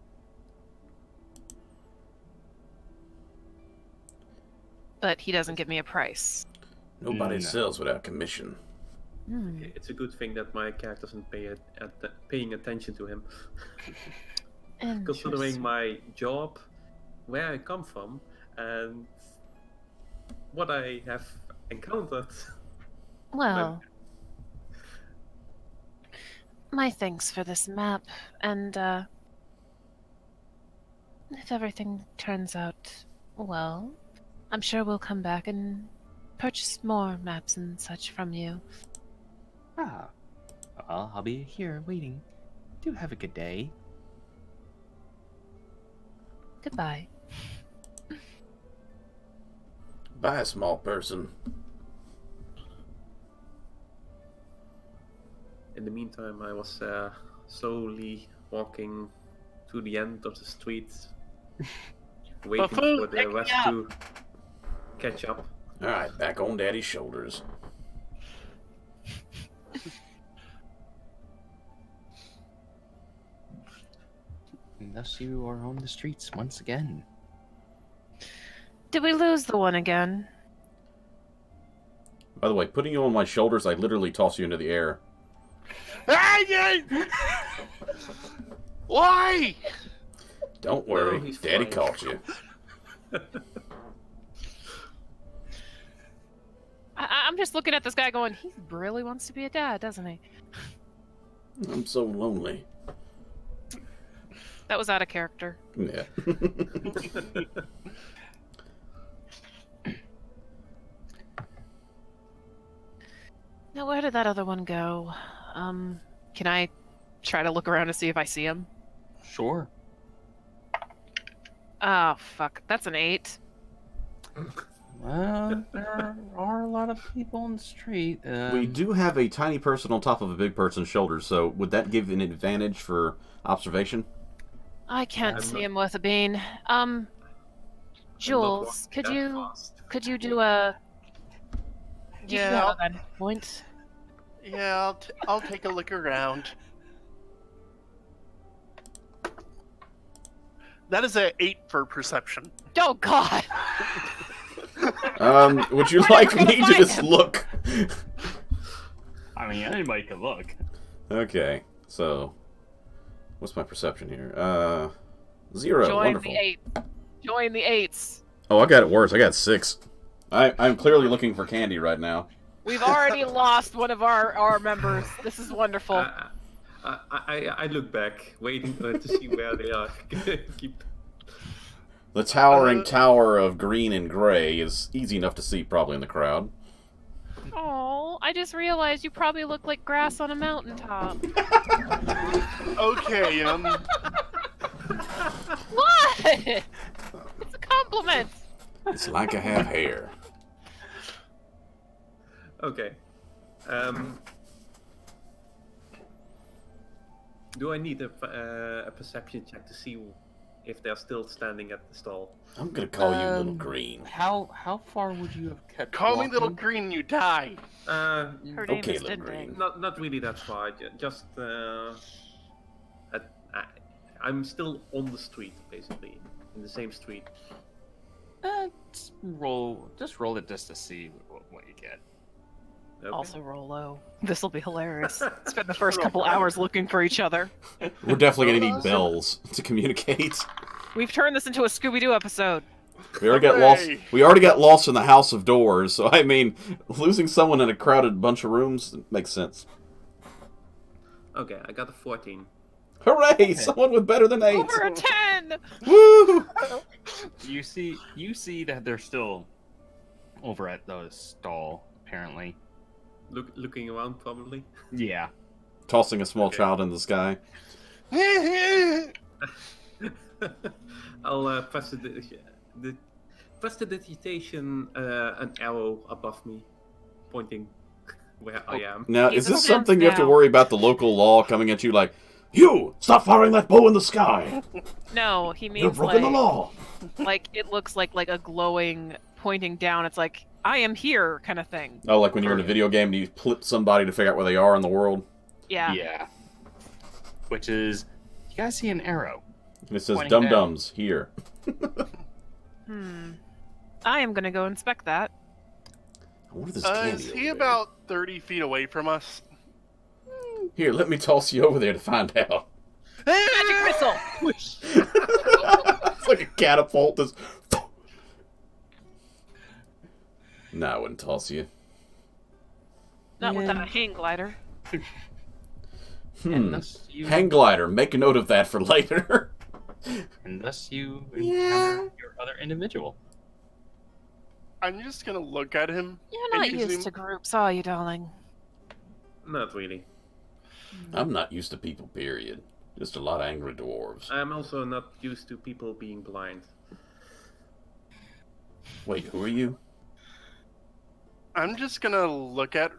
But he doesn't give me a price. Nobody No. sells without commission. Hmm. It's a good thing that my character isn't paying attention to him. Considering Interesting. my job, where I come from, and what I have encountered. Well, my thanks for this map, and if everything turns out well, I'm sure we'll come back and purchase more maps and such from you. well, I'll be here waiting. Do have a good day. Goodbye. Bye, small person. In the meantime, I was slowly walking to the end of the street, waiting Buffoon, for the pick me rest up. to catch up. All right, back on Daddy's shoulders. And thus you are on the streets once again. Did we lose the one again? By the way, putting you on my shoulders, I literally toss you into the air. Why? Don't worry, he's Daddy fine. caught you. I'm just looking at this guy going, he really wants to be a dad, doesn't he? I'm so lonely. That was out of character. Yeah. Now, where did that other one go? Can I try to look around to see if I see him? Sure. Oh, fuck. That's an 8. Well, there are a lot of people on the street. We do have a tiny person on top of a big person's shoulders, so would that give an advantage for observation? I can't I'm see not- him with a bean. I'm not Jules, walking could that you fast. do a Yeah. then point? Yeah, I'll take a look around. That is a 8 for perception. Oh God! Would you Why like am I me gonna to find just him? look? I mean, anybody could look. Okay, so what's my perception here? 0. Join Wonderful. the 8. Join the 8s. Oh, I got it worse. I got 6. I'm clearly looking for candy right now. We've already lost one of our members. This is wonderful. I look back, waiting to see where they are. Keep. The towering tower of green and gray is easy enough to see probably in the crowd. Oh, I just realized you probably look like grass on a mountaintop. Okay, What? It's a compliment. It's like I have hair. Okay. Do I need a perception check to see if they're still standing at the stall? I'm gonna call you Little Um, Green. How far would you have kept call me walking? Little Green, you die. Her name Okay, is Little Dinding. Green. Not really that far. Just I'm still on the street, basically, in the same street. Just roll it just to see what you get. Okay. Also roll low. This will be hilarious. Spend the first couple hours looking for each other. We're definitely gonna need bells to communicate. We've turned this into a Scooby-Doo episode. We already got lost. Hooray. We already got lost in the House of Doors, so I mean, losing someone in a crowded bunch of rooms makes sense. Okay, I got a 14. Hooray! Someone with better than 8. Over a 10! Woo! You see that they're still over at the stall, apparently. Looking around, probably. Yeah. Tossing a small Okay. child in the sky. I'll press the digitation an arrow above me, pointing where I am. Now, He's is a this fence something you have to now. worry about the local law coming at you like, you! Stop firing that bow in the sky! No, he You've means broken the like, law! like it looks like a glowing pointing down. It's like, I am here kind of thing. Oh, like when you're in a video game and you flip somebody to figure out where they are in the world? Yeah. Yeah. Which is, you guys see an arrow. And it says, Pointing dum-dums, here. I am gonna go inspect that. I wonder if there's candy Is over he there. about 30 feet away from us? Here, let me toss you over there to find out. Magic missile! It's like a catapult. That's... No, I wouldn't toss you. Not without Yeah. a hang glider. And thus you, Hang glider. Make a note of that for later. and thus you encounter your other individual. I'm just gonna look at him. You're And not presume- used to groups, are you, darling? Not really. I'm not used to people, period. Just a lot of angry dwarves. I'm also not used to people being blind. Wait, who are you? I'm just gonna look at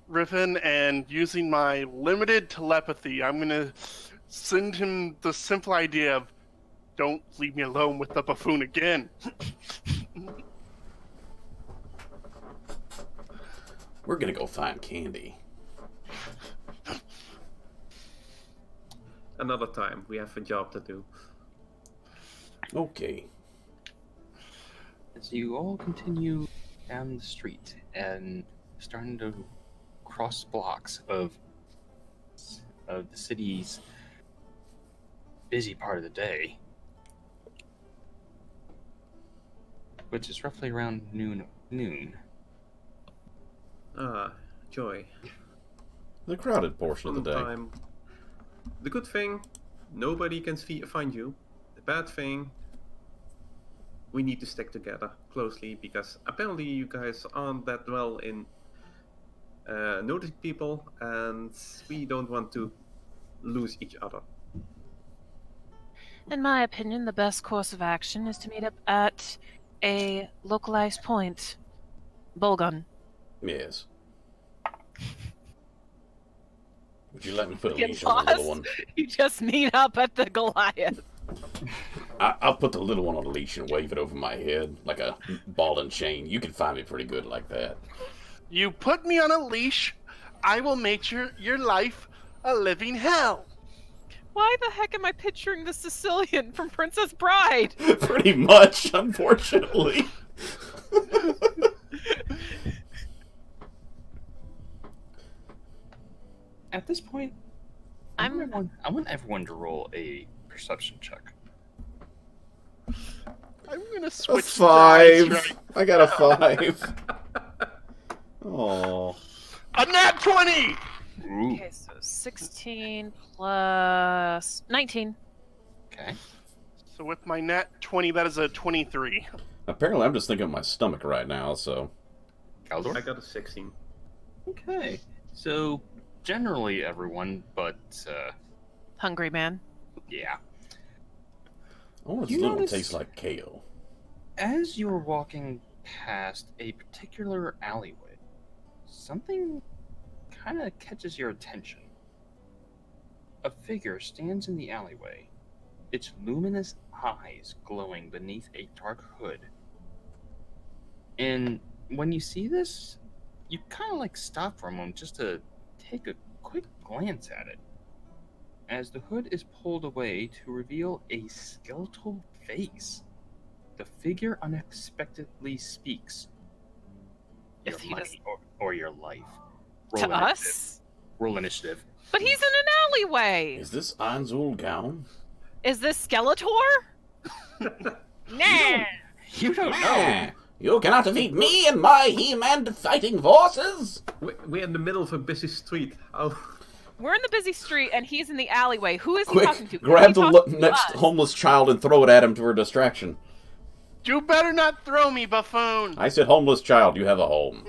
Riven and using my limited telepathy, I'm gonna send him the simple idea of don't leave me alone with the buffoon again. We're gonna go find candy. Another time, we have a job to do. Okay. As you all continue down the street and starting to cross blocks of the city's busy part of the day, which is roughly around noon. Ah, joy. The crowded portion of the day. Sometime. The good thing, nobody can find you. The bad thing, we need to stick together closely because apparently you guys aren't that well in noticing people, and we don't want to lose each other. In my opinion, the best course of action is to meet up at a localized point. Bolgun. Yes. Would you let me put a Get leash on the little lost? one? You just meet up at the Goliath. I'll put the little one on a leash and wave it over my head like a ball and chain. You can find me pretty good like that. You put me on a leash, I will make your life a living hell. Why the heck am I picturing the Sicilian from Princess Bride? Pretty much, unfortunately. At this point, I want everyone to roll a perception check. I'm gonna A switch 5. dice right- I got a 5. Oh. A nat 20! Ooh. Okay, so 16 plus 19. Okay. So with my nat 20, that is a 23. Apparently, I'm just thinking of my stomach right now, so. Caldor? I got a 16. Okay. So, generally everyone, but, Hungry man. yeah. I wonder if You this little one notice- tastes like kale. As you're walking past a particular alleyway, something kind of catches your attention. A figure stands in the alleyway, its luminous eyes glowing beneath a dark hood. And when you see this, you kind of like stop for a moment just to take a quick glance at it. As the hood is pulled away to reveal a skeletal face, the figure unexpectedly speaks. Your If he money or your life. To Roll initiative. us? Roll initiative. But he's in an alleyway! Is this Einzul Gown? Is this Skeletor? Nah! You don't know. Ah, you cannot defeat me and my He-Man fighting forces! We're in the middle of a busy street. How? We're in the busy street, and he's in the alleyway. Who is he Quick, talking to? grab Is he the talking to next us? homeless child and throw it at him for a distraction. You better not throw me, buffoon. I said homeless child, you have a home.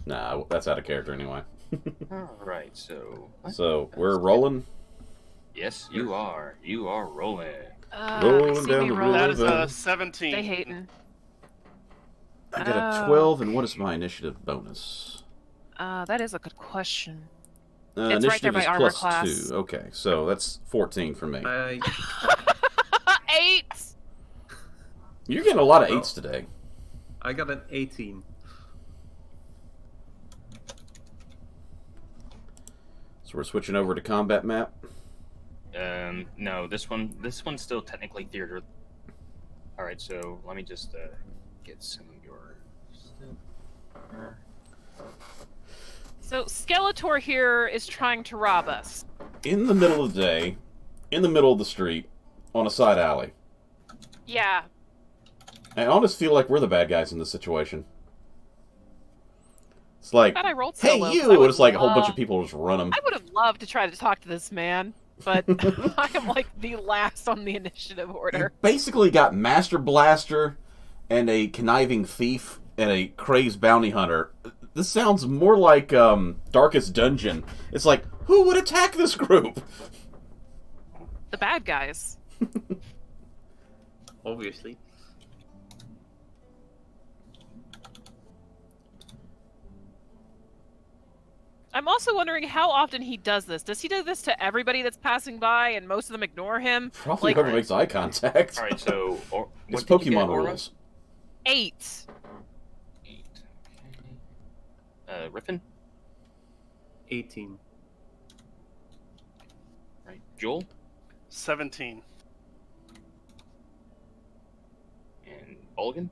Nah, that's out of character anyway. Alright, so... So, we're rolling? Yes, you are. You are rolling. Rolling they see down me the rolling. That is river. a 17. They hating. I got a 12, and what is my initiative bonus? That is a good question. Initiative right there by is armor plus class. 2. Okay, so that's 14 for me. 8! You're getting a lot of 8s today. I got an 18. So we're switching over to combat map. No, this one's still technically theater. Alright, so let me just, get some of your stuff. So Skeletor here is trying to rob us. In the middle of the day, in the middle of the street, on a side alley. Yeah. I almost feel like we're the bad guys in this situation. It's like, I rolled so hey, low, you! I would It's like a whole bunch love- of people just run them. I would have loved to try to talk to this man, but I am like the last on the initiative You order. basically got Master Blaster and a conniving thief and a crazed bounty hunter. This sounds more like Darkest Dungeon. It's like, who would attack this group? The bad guys. Obviously. I'm also wondering how often he does this. Does he do this to everybody that's passing by and most of them ignore him? Probably Like- whoever makes eye contact. Alright, so... It's what did you get, Pokemon Aura? rules. 8. 8. Okay. Riffin? 18. Right. Joel? 17. And Bolgan?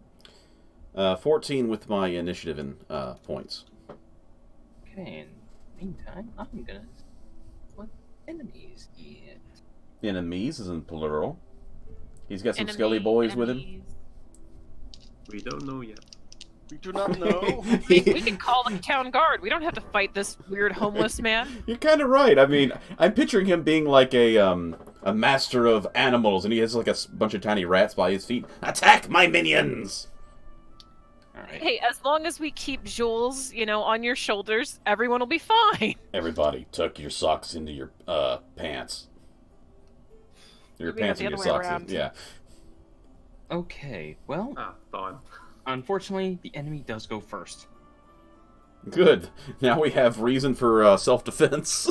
14 with my initiative and points. Okay, in the meantime, I'm gonna... What enemies yet? Enemies is in plural. He's got some skelly boys with him. Enemies. We don't know yet. We do not know. We can call the town guard. We don't have to fight this weird homeless man. You're kind of right. I mean, I'm picturing him being like a master of animals, and he has like a bunch of tiny rats by his feet. Attack my minions! Alright. Hey, as long as we keep Jules, on your shoulders, everyone will be fine. Everybody, tuck your socks into your pants. Your We have pants the and your other way socks. around. Yeah. Okay, well, Ah, darn. unfortunately, the enemy does go first. Good. Now we have reason for self-defense.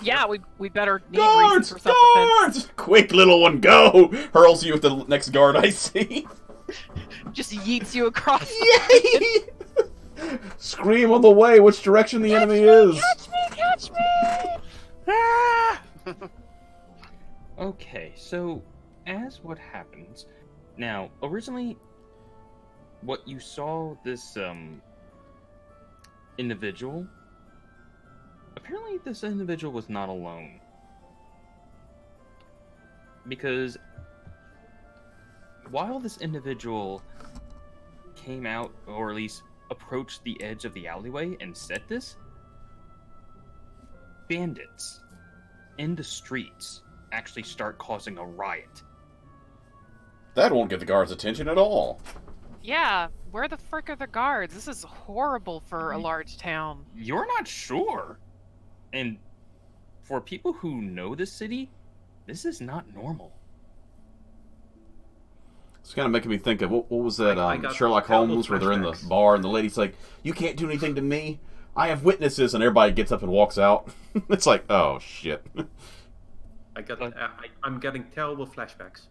Yeah, we better need Guards! reason for self-defense. Guards! Quick, little one, go! Hurls you at the next guard I see. Just yeets you across. Yay! Scream on the way which direction the enemy is. Catch me! Ah! Okay, so, as what happens... Now, originally, what you saw this, individual... Apparently, this individual was not alone. Because... while this individual came out, or at least approached the edge of the alleyway and said this, bandits in the streets actually start causing a riot. That won't get the guards' attention at all. Yeah, where the frick are the guards? This is horrible for a large town. You're not sure. And for people who know this city, this is not normal. It's kind of making me think of, what was that, I got Sherlock terrible Holmes, where they're in the flashbacks. bar and the lady's like, you can't do anything to me? I have witnesses, and everybody gets up and walks out. It's like, oh, shit. I'm getting terrible flashbacks.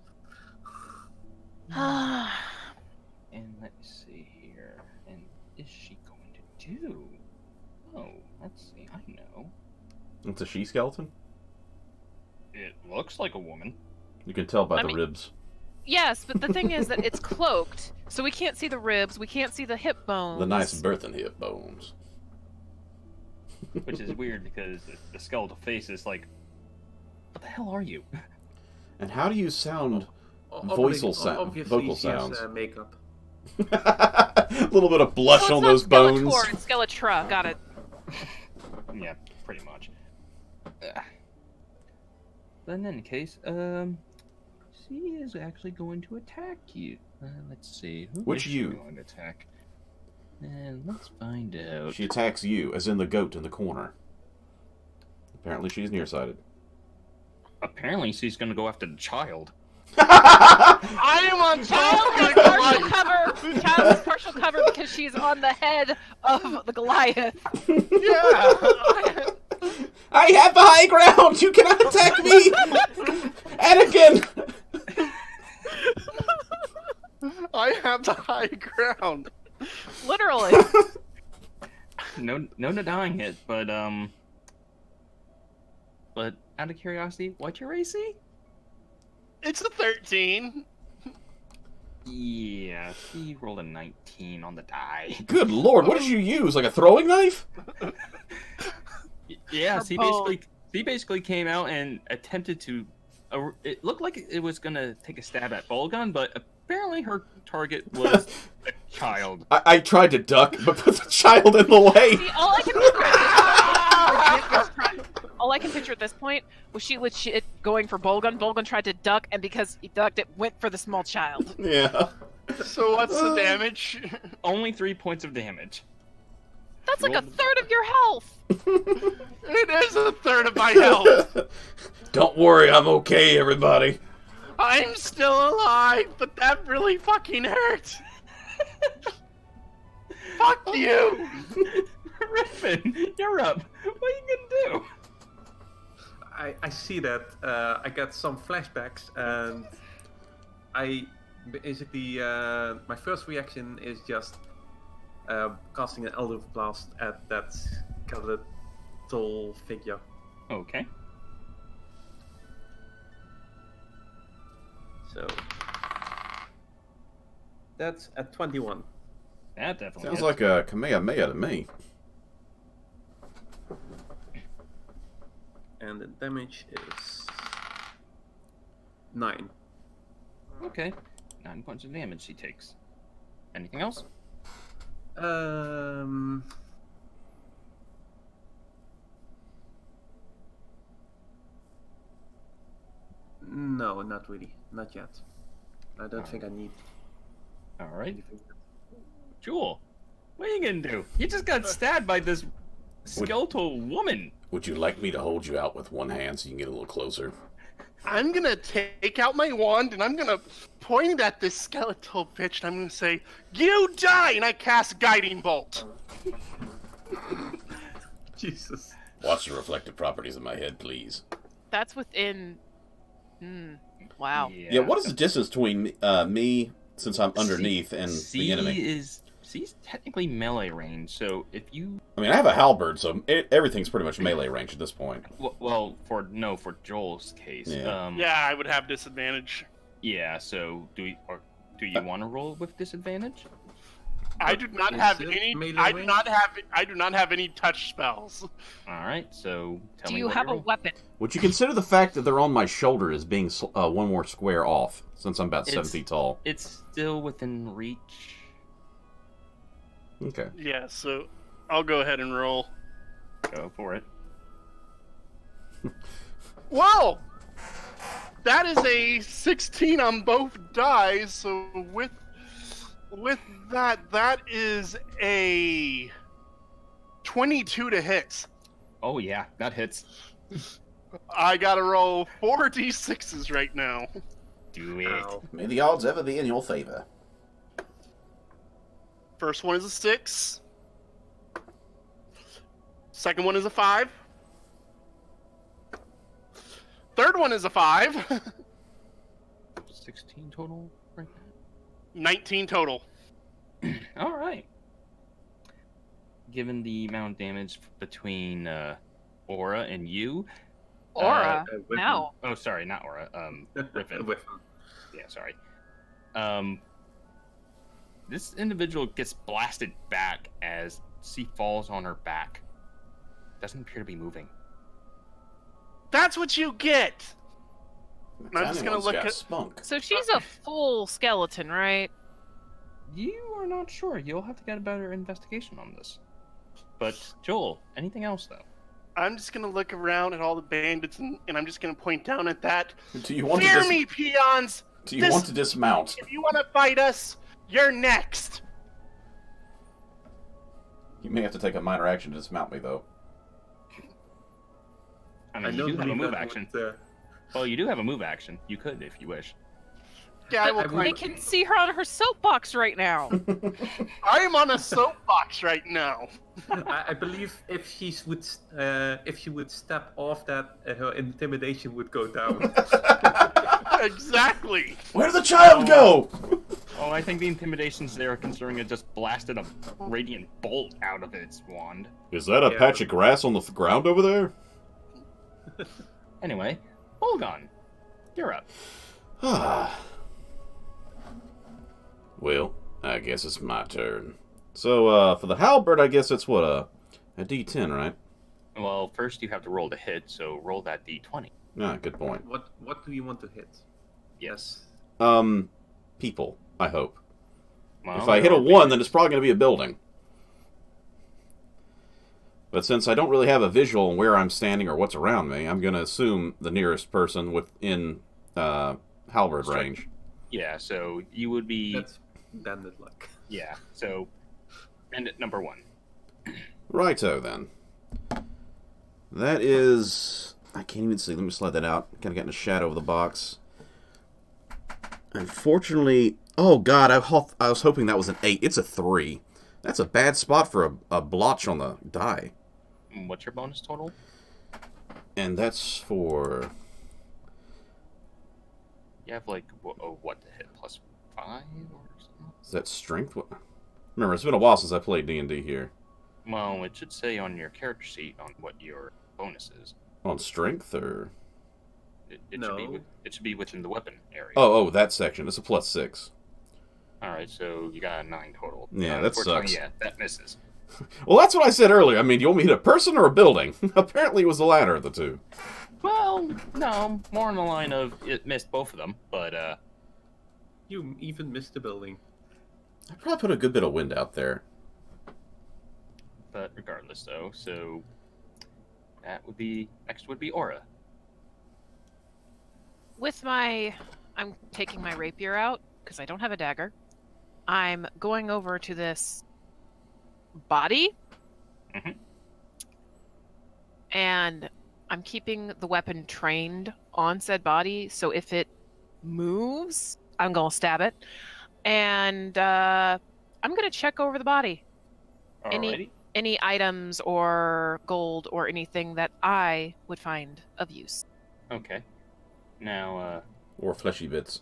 And let's see here. And is she going to do? Oh, let's see. I know. It's a she-skeleton? It looks like a woman. You can tell by I the mean- ribs. Yes, but the thing is that it's cloaked, so we can't see the ribs, we can't see the hip bones. The nice birth and hip bones. Which is weird because the skeletal face is like, what the hell are you? And how do you sound Obviously vocal she has, sounds? makeup. A little bit of blush Oh, on it's those not bones. Skeletor, it's Skeletra, got it. Yeah, pretty much. But in any case, she is actually going to attack you. Let's see. Who Which is she you? going to attack? And let's find out. She attacks you, as in the goat in the corner. Apparently she's nearsighted. Apparently, she's going to go after the child. I am on Child top has of the partial Goliath. cover. Child has partial cover because she's on the head of the Goliath. Yeah. I have the high ground! You cannot attack me! Anakin! I have the high ground. Literally. No denying it, but out of curiosity, what's your AC? It's a 13. Yeah, she rolled a 19 on the die. Good lord, what did you use? Like a throwing knife? Yeah, Her she bow. basically came out and attempted to. It looked like it was gonna take a stab at Bolgon, but apparently her target was a child. I tried to duck, but put the child in the way. See, all I can picture at this point was she legit going for Bolgun. Bolgun tried to duck, and because he ducked, it went for the small child. Yeah. So what's the damage? Only 3 points of damage. That's like a third of your health. It is a third of my health. Don't worry, I'm okay, everybody. I'm still alive, but that really fucking hurt. Fuck you. Riffin, you're up. What are you gonna do? I see that. I got some flashbacks, and I basically my first reaction is just casting an Eldritch Blast at that skeletal figure. Okay. So that's at 21. That definitely Sounds hits. like a Kamehameha to me. And the damage is 9. Okay. 9 points of damage she takes. Anything else? No, not really. Not yet. I don't think I need Alright. anything. Jewel, what are you gonna do? You just got stabbed by this skeletal woman. Would you like me to hold you out with one hand so you can get a little closer? I'm gonna take out my wand and I'm gonna point it at this skeletal bitch and I'm gonna say, "You die!" and I cast Guiding Bolt. Jesus. Watch the reflective properties of my head, please. That's within. Wow. Yeah, what is the distance between me, since I'm underneath, and the enemy? She's technically melee range, so if you I mean, I have a halberd, so everything's pretty much melee range at this point. well for Joel's case, Yeah. Yeah, I would have disadvantage. yeah. So do you want to roll with disadvantage? I do not Is have it any. melee I do range? not have. I do not have any touch spells. All right. So tell Do me you what have a roll. weapon? Would you consider the fact that they're on my shoulder as being one more square off, since I'm about 7 It's- feet tall? It's still within reach. Okay. Yeah, so I'll go ahead and roll. Go for it. Whoa! That is a 16 on both dies. So with that is a 22 to hit. Oh yeah, that hits. I gotta roll 4 d6s right now. Do it. Ow. May the odds ever be in your favor. First one is a 6. Second one is a 5. Third one is a 5. 16 total right 19 total. now. All right. Given the amount of damage between Aura and you. Aura? with No. Oh, sorry, not Aura. Riffin. With him. Yeah, sorry. This individual gets blasted back as she falls on her back. Doesn't appear to be moving. That's what you get. I'm just gonna Anyone's look got at- spunk. So she's a full skeleton, right? You are not sure. You'll have to get a better investigation on this. But Joel, anything else though? I'm just gonna look around at all the bandits and I'm just gonna point down at that. Do you want Fear to me, peons! Do you want to dismount? If you want to fight us, you're next. You may have to take a minor action to dismount me, though. I mean, you do have a believe move that action. would, Well, you do have a move action. You could if you wish. Yeah, I But will I climb. I can see her on her soapbox right now. I am on a soapbox right now. I believe if she would step off that, her intimidation would go down. Exactly. Where did the child go? Oh, I think the intimidation's there, considering it just blasted a radiant bolt out of its wand. Is that a Yeah. patch of grass on the ground over there? Anyway, Bolgon, you're up. Well, I guess it's my turn. So, for the halberd, I guess it's what, a D10, right? Well, first you have to roll to hit, so roll that d20. Ah, good point. What do you want to hit? Yes. People, I hope. Well, If I hit there a are 1, then it's probably going to be a building. But since I don't really have a visual on where I'm standing or what's around me, I'm going to assume the nearest person within halberd Strike. range. Yeah, so you would be... That's bandit luck. Yeah, so... Bandit number 1. Righto, then. That is... I can't even see. Let me slide that out. Kind of got in the shadow of the box. Unfortunately... Oh, God, I was hoping that was an 8. It's a 3. That's a bad spot for a blotch on the die. What's your bonus total? And that's for... You have, like, what to hit? +5 or something? Is that strength? What? Remember, it's been a while since I played D&D here. Well, it should say on your character sheet on what your bonus is. On strength, or... It No. it should be within the weapon area. Oh, that section. It's a +6. Alright, so you got a 9 total. Yeah, that Unfortunately, sucks. Yeah, that misses. Well, that's what I said earlier. I mean, do you want me to hit a person or a building? Apparently it was the latter of the two. Well, no, more in the line of it missed both of them, but You even missed the building. I probably put a good bit of wind out there. regardless though, so that would be next would be Aura. I'm taking my rapier out because I don't have a dagger. I'm going over to this body. Mhm. And I'm keeping the weapon trained on said body, so if it moves, I'm gonna stab it. And I'm gonna check over the body. Alrighty. Any items or gold or anything that I would find of use. Okay. Now, Or fleshy bits.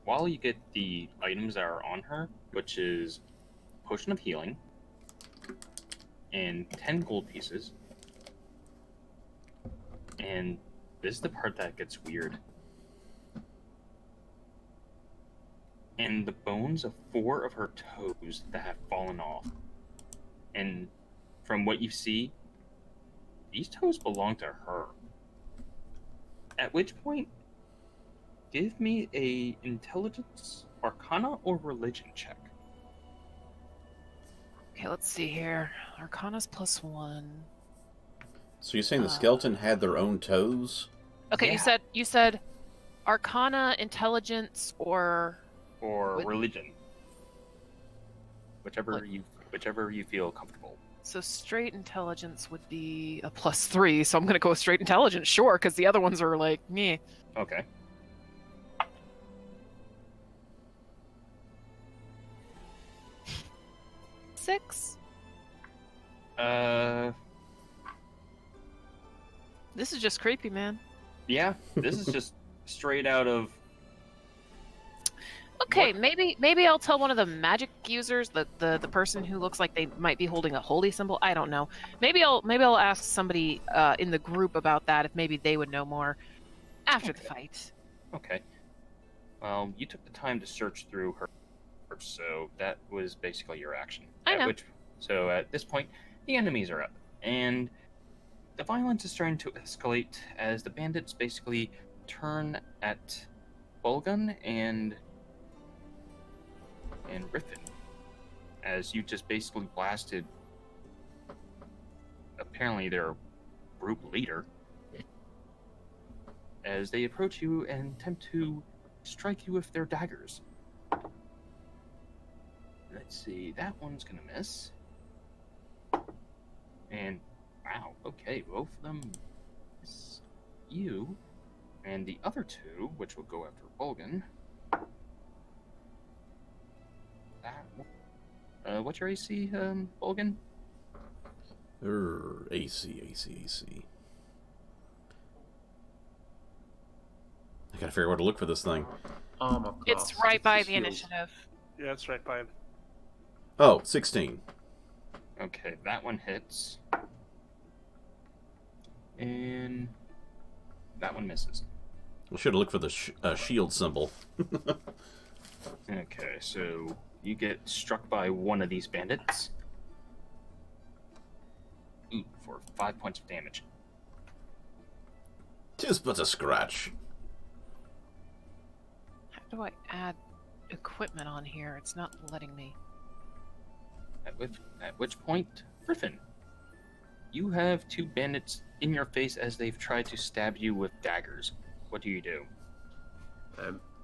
while you get the items that are on her, which is Potion of Healing and 10 gold pieces, and this is the part that gets weird, and the bones of 4 of her toes that have fallen off. And from what you see, these toes belong to her. At which point, give me a intelligence, arcana, or religion check. Okay, let's see here. Arcana's +1. So you're saying the skeleton had their own toes? Okay, Yeah. you said Arcana, intelligence, or Or What- religion. Whichever What? you feel comfortable. so straight intelligence would be a +3. So I'm gonna go with straight intelligence, sure, because the other ones are like meh. Okay. Six. This is just creepy, man. Yeah, this is just straight out of Okay, maybe I'll tell one of the magic users, the person who looks like they might be holding a holy symbol. I don't know. Maybe I'll ask somebody in the group about that if maybe they would know more after the Okay. fight. Okay. Well, you took the time to search through her, so that was basically your action. I know. So at this point, the enemies are up, and the violence is starting to escalate as the bandits basically turn at Bolgun and Riffin. as you just basically blasted apparently their group leader as they approach you and attempt to strike you with their daggers. Let's see, that one's gonna miss. And wow, okay, both of them miss you. And the other two, which will go after Bolgan. What's your AC, Bolgan? AC. I gotta figure out where to look for this thing. Armor It's class. right by the the shield. initiative. Yeah, it's right by. Oh, 16. Okay, that one hits. And that one misses. We should have looked for the shield symbol. Okay, so you get struck by one of these bandits. Ooh, for 5 points of damage. Just but a scratch. How do I add equipment on here? It's not letting me. At which point, Griffin, you have two bandits in your face as they've tried to stab you with daggers. What do you do?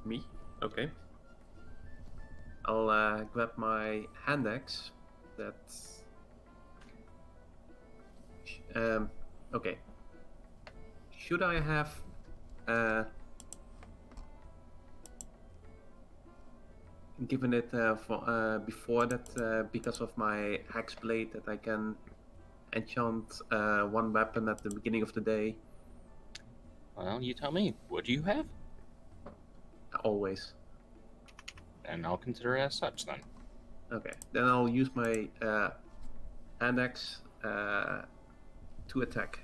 Me? Okay. I'll grab my hand axe. That's. Okay. Should I have given it for before that because of my axe blade that I can enchant one weapon at the beginning of the day? Well, you tell me. What do you have? Always. And I'll consider it as such then. Okay, then I'll use my hand axe to attack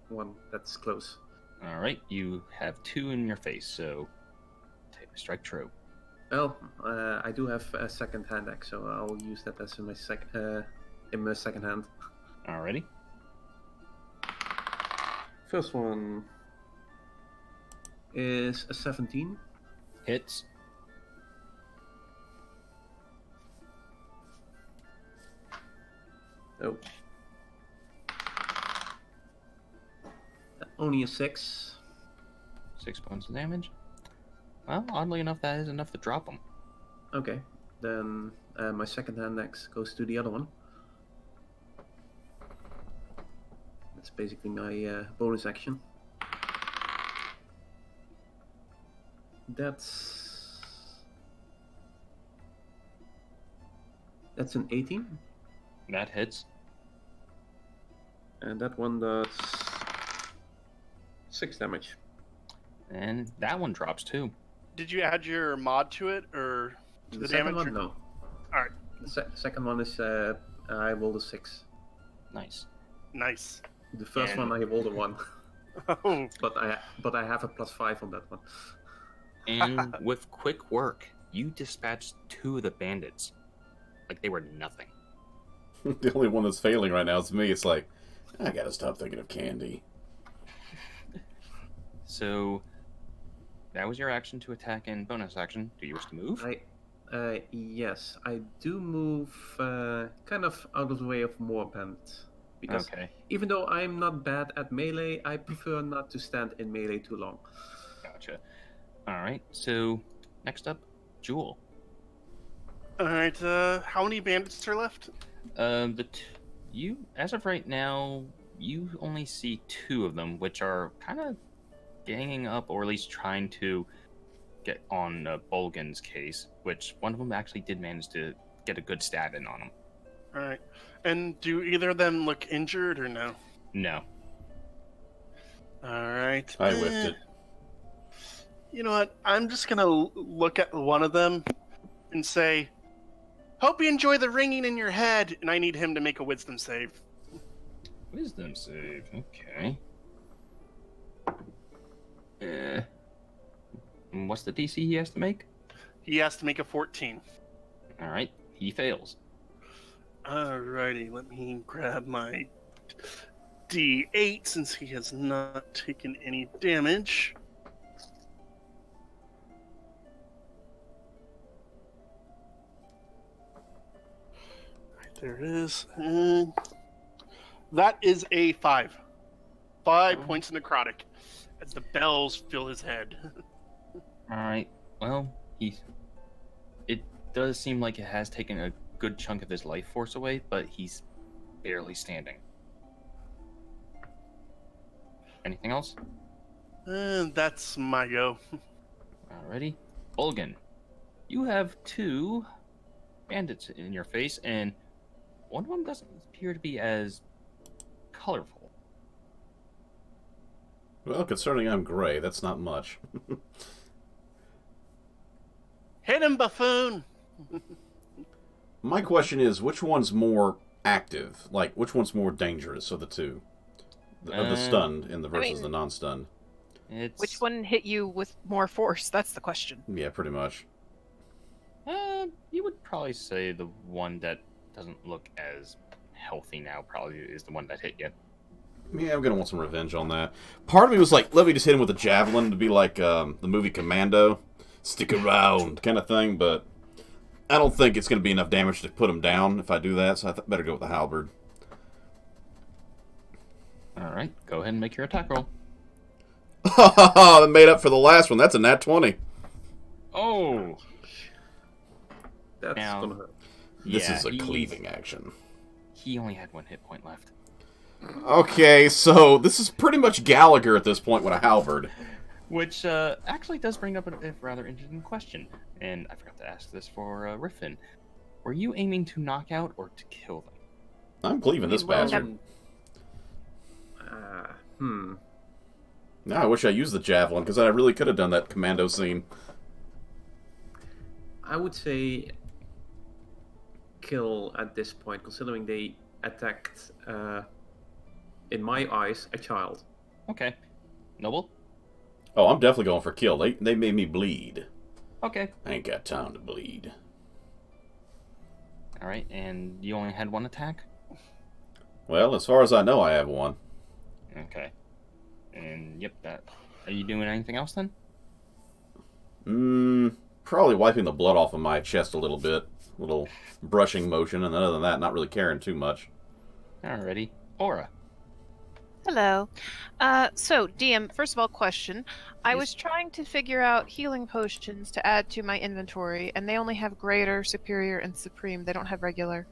one that's close. All right, you have two in your face, so strike true. Well, I do have a second hand axe, so I'll use that as in my second hand. Alrighty. First one is a 17. Hits. Oh. Only a 6. 6 points of damage. Well, oddly enough, that is enough to drop them. Okay, then my second hand axe goes to the other one. That's basically my bonus action. That's an 18, That hits. and that one does 6 damage. And that one drops too. Did you add your mod to it, or to the second damage? one, no. Alright, The second one is I rolled a 6. Nice. nice. The first And- one I rolled a 1, Oh, but I have a +5 on that one. And with quick work, you dispatched two of the bandits. Like they were nothing. The only one that's failing right now is me. It's like, I gotta stop thinking of candy. So, that was your action to attack and bonus action. Do you wish to move? Yes, I do move kind of out of the way of Moorband. Because Okay, even though I'm not bad at melee, I prefer not to stand in melee too long. gotcha. Alright, so next up, Jewel. alright. How many bandits are left? You, as of right now, you only see two of them, which are kind of ganging up, or at least trying to get on Bolgan's case, which one of them actually did manage to get a good stab in on him. Alright. And do either of them look injured or no? No. Alright. I whipped it. You know what? I'm just gonna look at one of them and say, "Hope you enjoy the ringing in your head," and I need him to make a wisdom save. Wisdom save, okay. And what's the DC he has to make? He has to make a 14. Alright, he fails. Alrighty, let me grab my D8 since he has not taken any damage. There it is. That is a 5. 5 points of necrotic as the bells fill his head. All right. Well, it does seem like it has taken a good chunk of his life force away, but he's barely standing. Anything else? That's my go. Alrighty. Olgan, you have 2 bandits in your face, and one of them doesn't appear to be as colorful. Well, concerning I'm gray, that's not much. Hit him, buffoon! My question is, which one's more active? Like, which one's more dangerous of the two? Of the stunned and the versus the non-stunned? Which one hit you with more force? That's the question. Yeah, pretty much. You would probably say the one that doesn't look as healthy now probably is the one that hit you. Yeah, I'm gonna want some revenge on that. Part of me was like, let me just hit him with a javelin to be like the movie Commando, stick around kind of thing, but I don't think it's gonna be enough damage to put him down if I do that, so I better go with the halberd. Alright, go ahead and make your attack roll. That made up for the last one. That's a nat 20. Oh! That's Now- gonna hurt. This Yeah, is a cleaving action. He only had 1 hit point left. Okay, so this is pretty much Gallagher at this point with a halberd. Which actually does bring up a rather interesting question. And I forgot to ask this for Riffin. Were you aiming to knock out or to kill them? I'm cleaving this Well, bastard. Hmm. Now I wish I used the javelin, because I really could have done that commando scene. I would say kill at this point, considering they attacked, in my eyes, a child. Okay. Noble? Oh, I'm definitely going for kill. They made me bleed. Okay. I ain't got time to bleed. Alright, and you only had 1 attack? Well, as far as I know, I have one. Okay. And yep, that. Are you doing anything else then? Probably wiping the blood off of my chest a little bit. Little brushing motion, and other than that, not really caring too much. Alrighty. Aura. Hello. So, DM, first of all, question. I Yes. was trying to figure out healing potions to add to my inventory, and they only have greater, superior, and supreme. They don't have regular.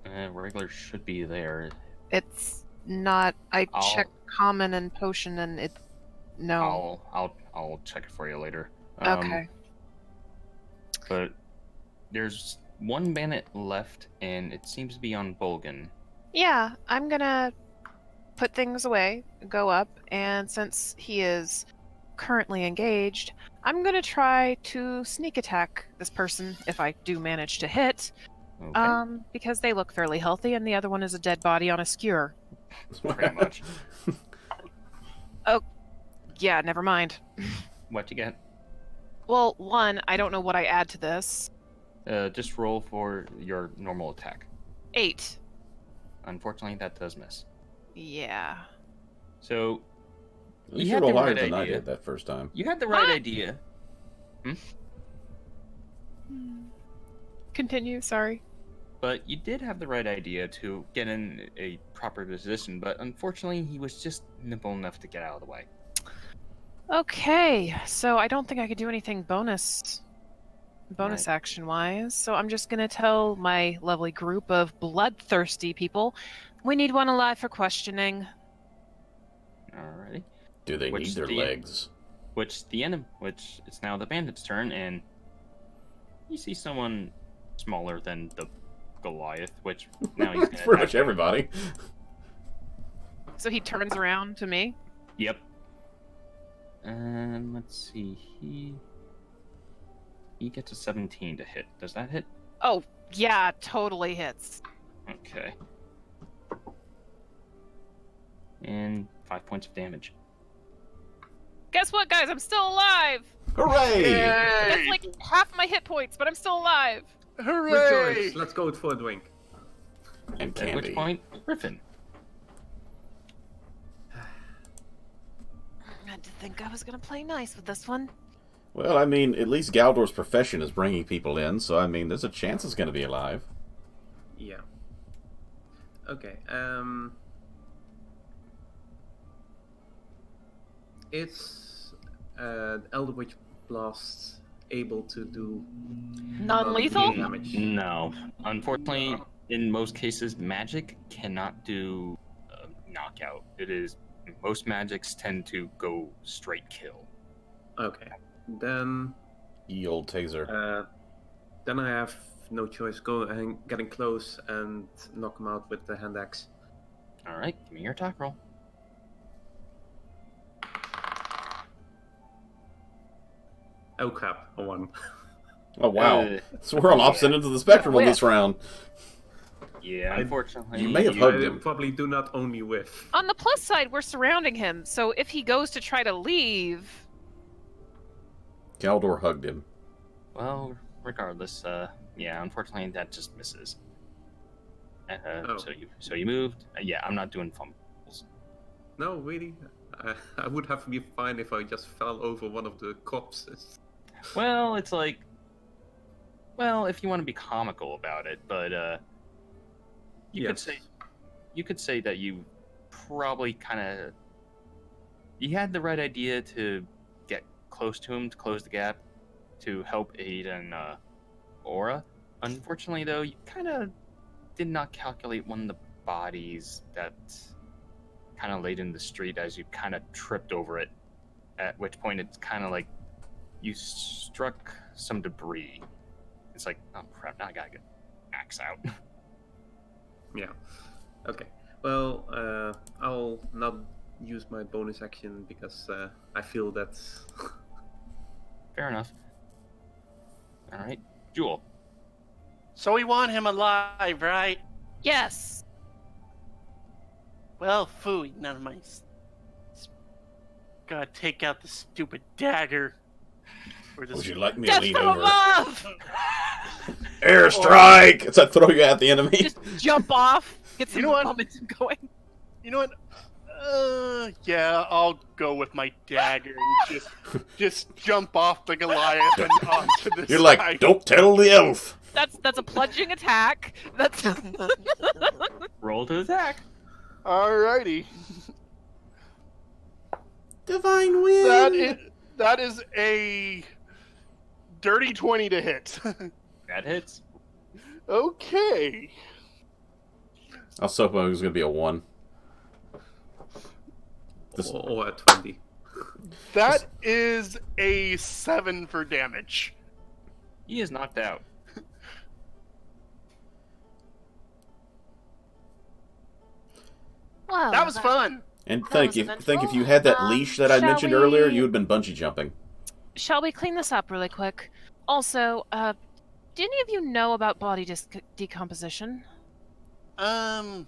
Regular should be there. It's not. I I'll- checked common and potion, and it. No. I'll check it for you later. Okay. But there's 1 bandit left, and it seems to be on Bolgan. Yeah, I'm gonna put things away, go up, and since he is currently engaged, I'm gonna try to sneak attack this person if I do manage to hit. Okay. Because they look fairly healthy, and the other one is a dead body on a skewer. Pretty much. Yeah, never mind. What you get? Well, 1, I don't know what I add to this. Just roll for your normal attack. 8. Unfortunately, that does miss. Yeah. So At least You you had roll the higher right than I idea. did that first time. you had the right What? idea. Continue, sorry. But you did have the right idea to get in a proper position, but unfortunately, he was just nimble enough to get out of the way. Okay, so I don't think I could do anything bonus action wise. So I'm just gonna tell my lovely group of bloodthirsty people, we need one alive for questioning. Alrighty. Do they Which need their the- legs? Which it's now the bandit's turn, and you see someone smaller than the Goliath, which now he's gonna Pretty attack much you. everybody. So he turns around to me. Yep. Let's see. He gets a 17 to hit. Does that hit? Oh, yeah, totally hits. Okay. And 5 points of damage. Guess what, guys? I'm still alive! Hooray! That's like half my hit points, but I'm still alive. Hooray! Rejoice! Let's go for a drink. And At which candy. point, Griffin. I did think I was gonna play nice with this one. Well, I mean, at least Galdor's profession is bringing people in, so I mean, there's a chance it's going to be alive. Yeah. Okay. Is Elder Witch Blast able to do Non-lethal? damage? No. Unfortunately, in most cases, magic cannot do knockout. Most magics tend to go straight kill. Okay. Then Ye old taser. then I have no choice. Go and getting close and knock him out with the hand axe. All right, give me your attack roll. Oh crap! A 1. Oh wow! Uh, So we're on opposite ends of the spectrum on this round. yeah, unfortunately, You may have hugged I him. probably do not only whiff. On the plus side, we're surrounding him, so if he goes to try to leave, Galdor hugged him. Well, regardless, yeah, unfortunately, that just misses. Oh. So you moved. Yeah, I'm not doing fumbles. No, really. I would have been fine if I just fell over one of the corpses. Well, it's like, well, if you want to be comical about it, but you could say that you probably kind of you had the right idea to get close to him to close the gap to help aid in Aura. Unfortunately, though, you kind of did not calculate one of the bodies that kind of laid in the street as you kind of tripped over it. At which point, it's kind of like you struck some debris. It's like, oh crap! Now I gotta get axe out. Yeah. Okay. Well, I'll not use my bonus action because I feel that. Fair enough. All right, Jewel. So we want him alive, right? yes. Well, phooey, none of my. Gotta take out the stupid dagger. Or this. Would you like me to Death lean from over? above! Airstrike! It's like throw you at the enemy. Just jump off, get some You know what? momentum going. You know what? Yeah, I'll go with my dagger and just jump off the Goliath and onto the You're side. like, don't tell the elf. That's a plunging attack. That's Roll to attack. Alrighty. Divine win. That is a dirty 20 to hit. That hits. Okay. I was hoping it was gonna be a 1. This- Or a 20. That is a 7 for damage. He is knocked out. well, That was fun. And That think was if you eventful. had that leash that I Shall mentioned earlier, we- you would have been bungee jumping. Shall we clean this up really quick? Also, do any of you know about body decomposition? Um,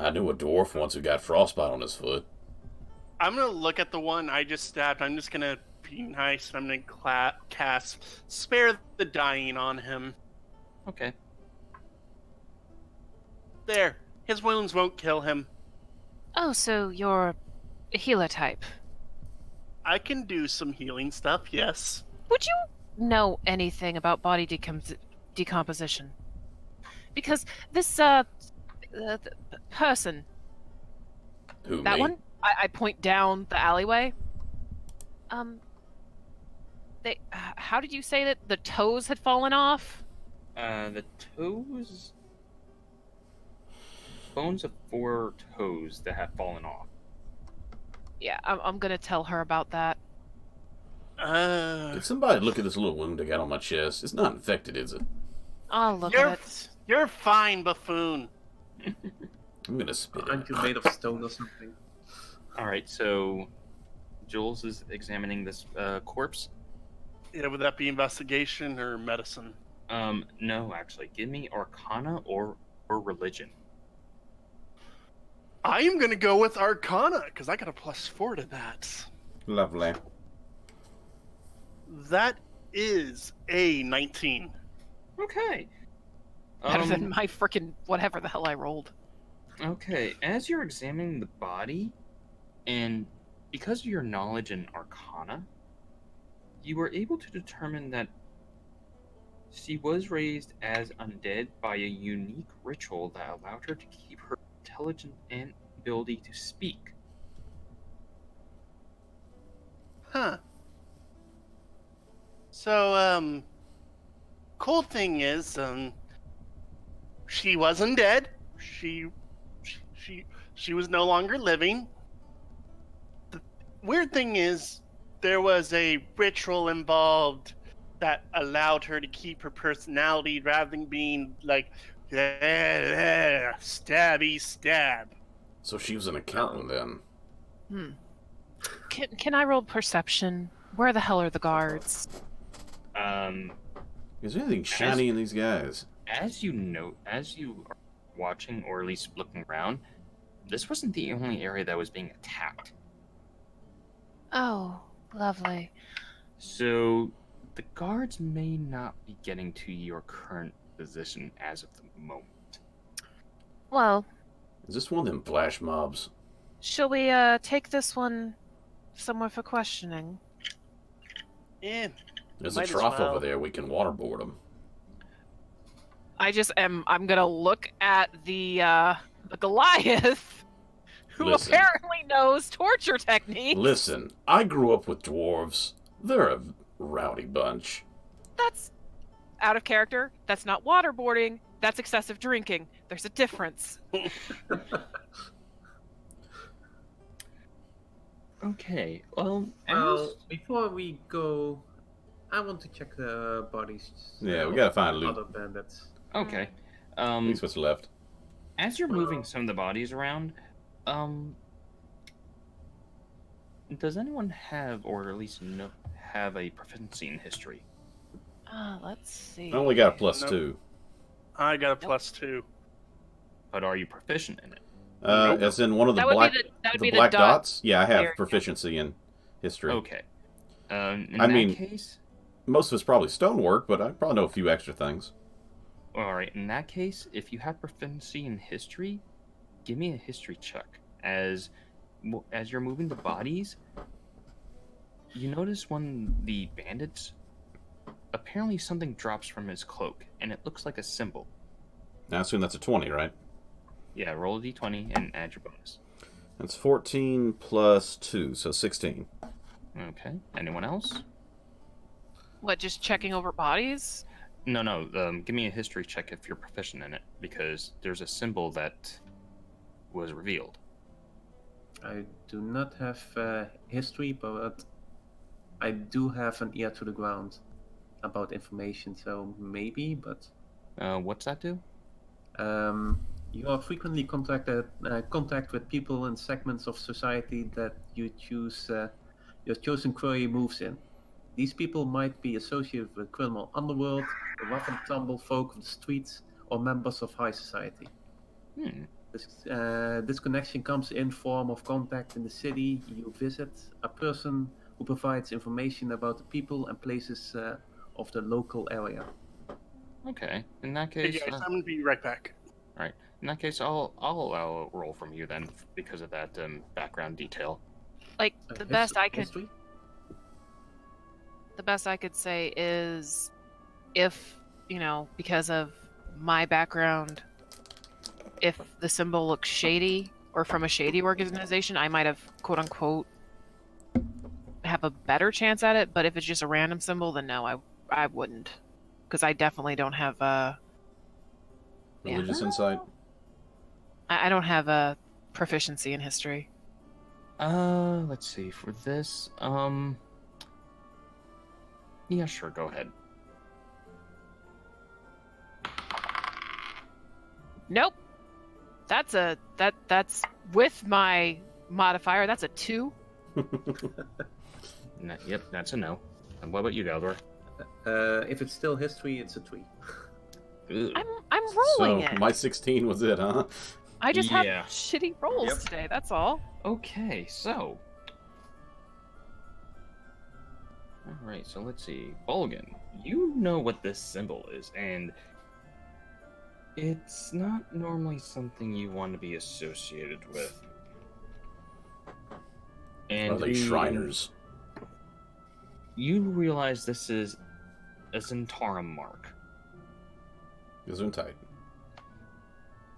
I knew a dwarf once who got frostbite on his foot. I'm gonna look at the one I just stabbed. I'm just gonna be nice and I'm gonna cast Spare the Dying on him. Okay. There. His wounds won't kill him. Oh, so you're a healer type. I can do some healing stuff, yes. Would you know anything about body decomposition? Because this person, Who, that me? one, I point down the alleyway. They, how did you say that the toes had fallen off? The toes. Bones of 4 toes that have fallen off. Yeah, I'm gonna tell her about that. Did somebody look at this little wound I got on my chest? It's not infected, is it? I'll look You're, at it. you're fine, buffoon. I'm gonna spit Aren't it. you made of stone or something? All right, so Jules is examining this corpse. Yeah, would that be investigation or medicine? No, actually, give me Arcana or religion. I am gonna go with Arcana, because I got a +4 to that. Lovely. That is a 19. Okay. Better than my freaking whatever the hell I rolled. Okay, as you're examining the body, and because of your knowledge in Arcana, you were able to determine that she was raised as undead by a unique ritual that allowed her to keep her intelligent and ability to speak. Huh. So, cool thing is, she wasn't dead. She was no longer living. The weird thing is, there was a ritual involved that allowed her to keep her personality rather than being like, stabby stab. So she was an accountant then. Can I roll perception? Where the hell are the guards? Is there anything shiny in these guys? As you are watching, or at least looking around, this wasn't the only area that was being attacked. Oh, lovely. So the guards may not be getting to your current position as of the moment. Well, Is this one of them flash mobs? shall we take this one somewhere for questioning? Yeah. There's Might a as trough well. over there. We can waterboard them. I'm gonna look at the Goliath, who Listen. apparently knows torture techniques. Listen, I grew up with dwarves. They're a rowdy bunch. That's out of character. That's not waterboarding. That's excessive drinking. There's a difference. Okay, well, Well, before we go, I want to check the bodies. Yeah, we gotta find of loot. other bandits. okay. At least what's left. As you're moving some of the bodies around, does anyone have, or at least have a proficiency in history? Let's see. I only got a plus Nope. 2. I got a +2. But are you proficient in it? Nope. As in one of the That would black, be that would the be black the dot. dots? Yeah, I have There. proficiency in history. Okay. In I that mean- case, Most of it's probably stonework, but I probably know a few extra things. all right. In that case, if you have proficiency in history, give me a history check. As you're moving the bodies, you notice when the bandits, apparently something drops from his cloak, and it looks like a symbol. I assume that's a 20, right? Yeah, roll a d20 and add your bonus. That's 14 plus 2, so 16. Okay. Anyone else? What? Just checking over bodies? No. Give me a history check if you're proficient in it, because there's a symbol that was revealed. I do not have history, but I do have an ear to the ground about information, so maybe, but What's that do? you are frequently contact with people in segments of society that you choose your chosen query moves in. These people might be associated with criminal underworld, the rough and tumble folk of the streets, or members of high society. This connection comes in form of contact in the city you visit, a person who provides information about the people and places of the local area. Okay. In that Hey case, guys, I'm gonna be right back. in that case, I'll allow a roll from you then, because of that background detail. Like the best I could History? the best I could say is if, because of my background, if the symbol looks shady or from a shady organization, I might have quote unquote have a better chance at it, but if it's just a random symbol, then no, I wouldn't. Because I definitely don't have a Religious insight? I don't have a proficiency in history. Let's see. For this, yeah, sure, go ahead. Nope. That's with my modifier, that's a 2. Yep, that's a no. And what about you, Galdor? If it's still history, it's a 3. Ugh. I'm rolling So, it. my 16 was it, huh? I just Yeah. have shitty rolls Yep. today, that's all. Okay, so. Alright, so let's see. Bolgan, you know what this symbol is, and it's not normally something you want to be associated with. And Are they Shriners? You realize this is a Zentarum mark. Gesundheit.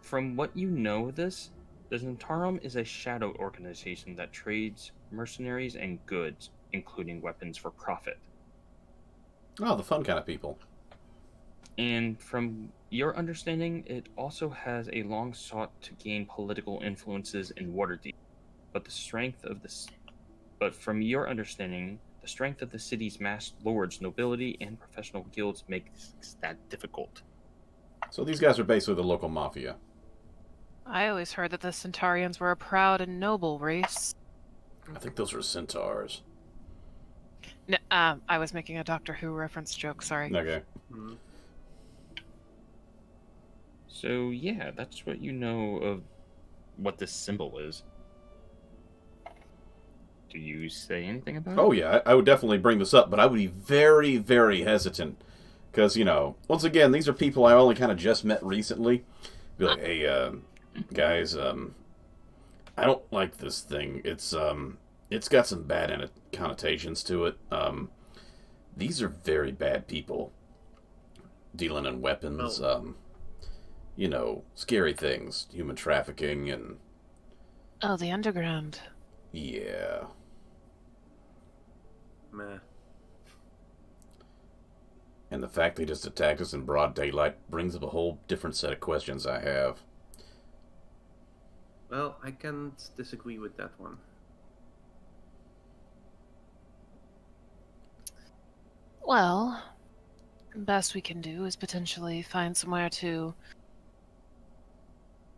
From what you know of this, The Zentarum is a shadow organization that trades mercenaries and goods, including weapons, for profit. Oh, the fun kind of people. And from your understanding, it also has a long sought to gain political influences in Waterdeep. But the strength of this, but from your understanding, the strength of the city's masked lords, nobility, and professional guilds makes that difficult. So these guys are basically the local mafia. I always heard that the Centaurians were a proud and noble race. I think those are centaurs. I was making a Doctor Who reference joke, sorry. Okay. Mhm. So yeah, that's what you know of what this symbol is. Do you say anything about it? Oh yeah, I would definitely bring this up, but I would be very, very hesitant. Because, once again, these are people I only kind of just met recently. Be like, hey, guys, I don't like this thing. It's got some bad connotations to it. These are very bad people. Dealing in weapons, scary things. Human trafficking and... Oh, the underground. Yeah. Meh. And the fact they just attacked us in broad daylight brings up a whole different set of questions I have. Well, I can't disagree with that one. Well, the best we can do is potentially find somewhere to,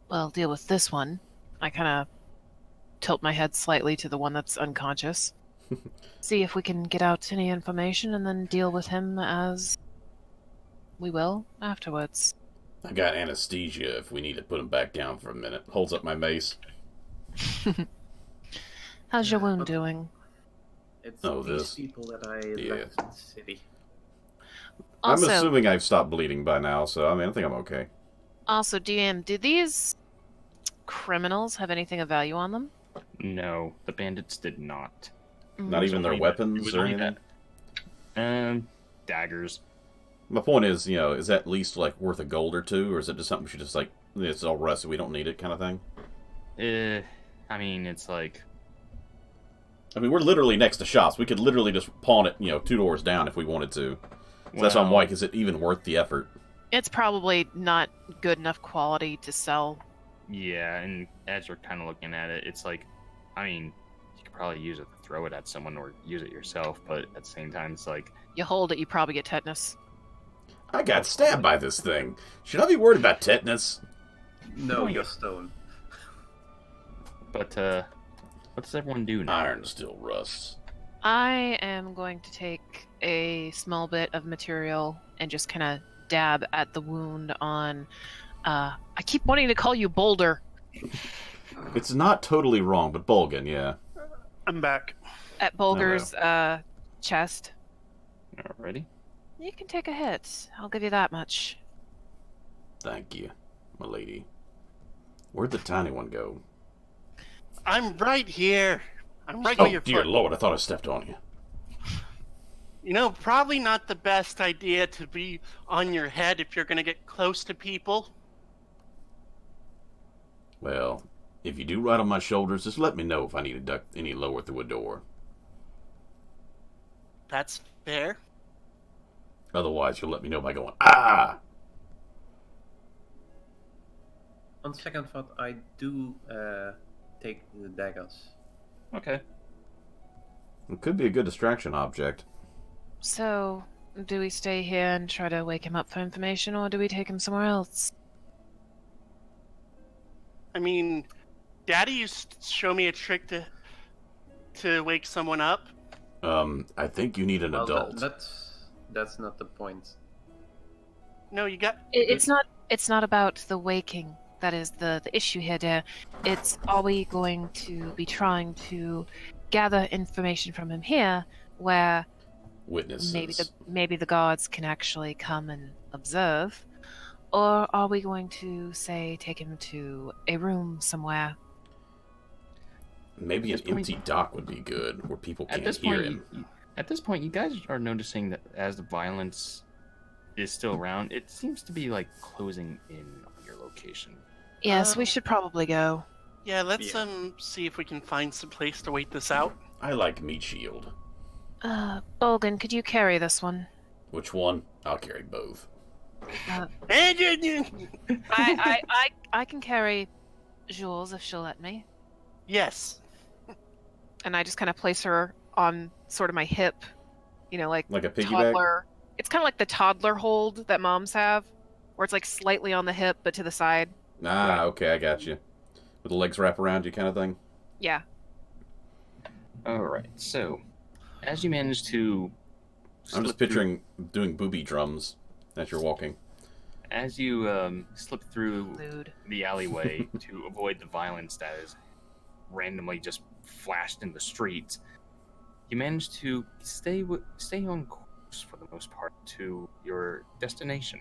well, deal with this one. I kind of tilt my head slightly to the one that's unconscious. See if we can get out any information and then deal with him as we will afterwards. I got anesthesia if we need to put him back down for a minute. Holds up my mace. How's your wound but- doing? It's Oh, these this. people that I Yeah. left in the city. Also, I'm assuming I've stopped bleeding by now, so I think I'm okay. also, DM, do these criminals have anything of value on them? No, the bandits did not. Not even their Only- it weapons was or only anything? Daggers. My point is, is that at least like worth a gold or two, or is it just something we should just like, it's all rusted, we don't need it kind of thing? I mean, it's like, I mean, we're literally next to shops. We could literally just pawn it, 2 doors down if we wanted to. So that's why I'm well, like, is it even worth the effort? It's probably not good enough quality to sell. yeah, and as you're kind of looking at it, it's like, I mean, you could probably use it to throw it at someone or use it yourself, but at the same time, it's like, You hold it, you probably get tetanus. I got stabbed by this thing. Should I be worried about tetanus? No, you're stone. but, what does everyone do now? Iron still rusts. I am going to take a small bit of material and just kind of dab at the wound on. I keep wanting to call you Boulder. It's not totally wrong, but Bolgan, yeah. I'm back. At Bulger's chest. Alrighty. You can take a hit. I'll give you that much. Thank you, my lady. Where'd the tiny one go? I'm right here. I'm right where Oh, your dear foot. lord, I thought I stepped on you. You know, probably not the best idea to be on your head if you're gonna get close to people. Well, if you do ride on my shoulders, just let me know if I need to duck any lower through a door. That's fair. Otherwise, you'll let me know by going, ah! On second thought, I do take the daggers. Okay. It could be a good distraction object. So, do we stay here and try to wake him up for information, or do we take him somewhere else? I mean, Daddy used to show me a trick to wake someone up. I think you need an Well, adult. that's not the point. No, you got. It's not. It's not about the waking. That is the issue here, dear. It's are we going to be trying to gather information from him here, where Witnesses. maybe the guards can actually come and observe, or are we going to say take him to a room somewhere? Maybe an At this point- empty dock would be good, where people At can't this hear point, him. at this point, you guys are noticing that as the violence is still around, it seems to be like closing in on your location. Yes, we Oh. should probably go. Yeah, let's Yeah. see if we can find some place to wait this out. I like meat shield. Bolgan, could you carry this one? Which one? I'll carry both. I can carry Jules if she'll let me. Yes. And I just kind of place her on sort of my hip, like Like a piggyback? toddler. It's kind of like the toddler hold that moms have, where it's like slightly on the hip but to the side. Ah, okay, I got you. With the legs wrap around you kind of thing? Yeah. Alright, so, as you manage to... I'm just slip through- picturing doing booby drums as you're walking. As you slip through Lewd. the alleyway to avoid the violence that is randomly just flashed in the streets, you manage to stay on course for the most part to your destination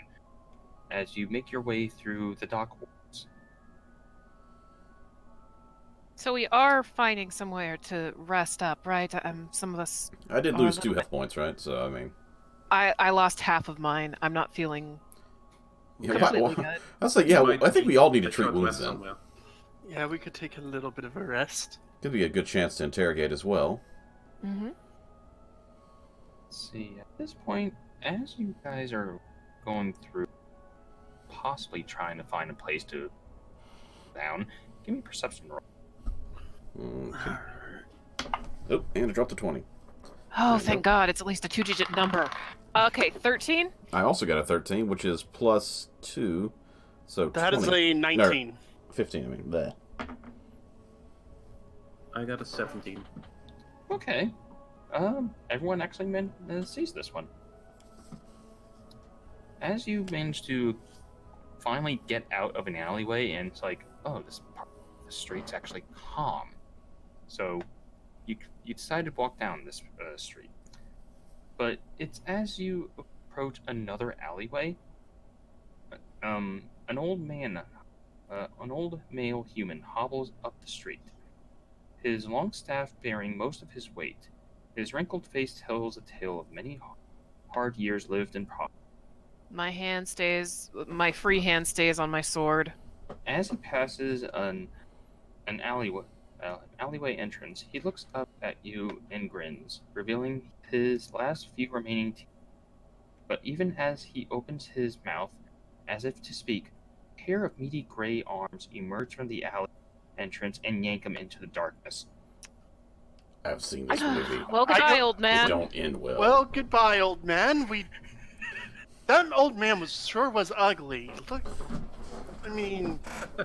as you make your way through the dock wards. So we are finding somewhere to rest up, right? Some of us. I did Oh, lose a 2 little health points, right? So, I mean... I lost half of mine. I'm not feeling Yeah, completely good. I was like, yeah, Might I think be we all need to a treat short wounds rest then. somewhere. Yeah, we could take a little bit of a rest. Could be a good chance to interrogate as well. Mm-hmm. Let's see, at this point, as you guys are going through, possibly trying to find a place to down, give me a perception roll. Okay. Oh, and I dropped to 20. Oh, thank God! It's at least a 2-digit number. Okay, 13. I also got a 13, which is plus 2, so That 20. is a 19. 15, I mean, there. I got a 17. Okay. Everyone actually sees this one. As you manage to finally get out of an alleyway, and it's like, oh, this part of the street's actually calm. So, you decide to walk down this street. But it's as you approach another alleyway, an old male human hobbles up the street. His long staff bearing most of his weight, his wrinkled face tells a tale of many hard years lived in poverty. My free hand stays on my sword. As he passes an alleyway entrance, he looks up at you and grins, revealing his last few remaining teeth. But even as he opens his mouth, as if to speak, a pair of meaty gray arms emerge from the alley entrance and yank him into the darkness. I've seen this movie. Well, I goodbye, don't- old They man. don't end well. Well, goodbye, old man. That old man was ugly. Look, I mean,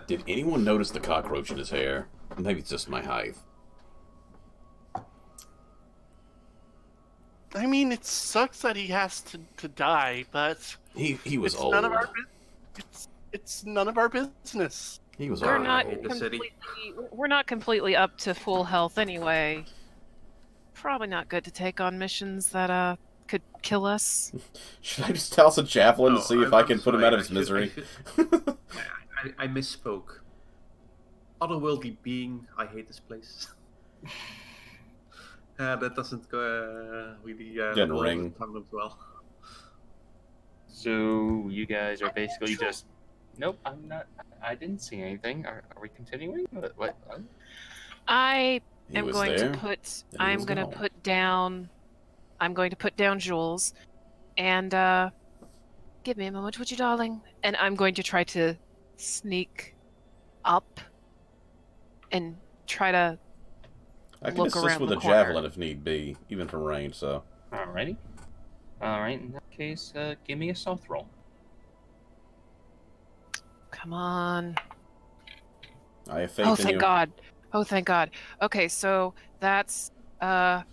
Did anyone notice the cockroach in his hair? Maybe it's just my height. it sucks that he has to die, but He was it's old. none of our it's none of our business. He was We're old. not hate the city. we're not completely up to full health anyway. Probably not good to take on missions that could kill us. Should I just toss a javelin to see if I can put him out of his I misery? I misspoke. Otherworldly being, I hate this place. That doesn't really Didn't roll ring. with the tongue as well. So you guys are basically just, nope, I'm not. I didn't see anything. Are we continuing? What? I He am was going there. to put. and he I'm was going to gone. put down. I'm going to put down Jules, and give me a moment, would you, darling? And I'm going to try to sneak up and try to. I can look assist around with the a corner. javelin if need be, even from range, so. Alrighty. Alright, in that case, give me a stealth roll. Come on. I have faith Oh, in thank you. God. Oh, thank God. Okay, so that's 18,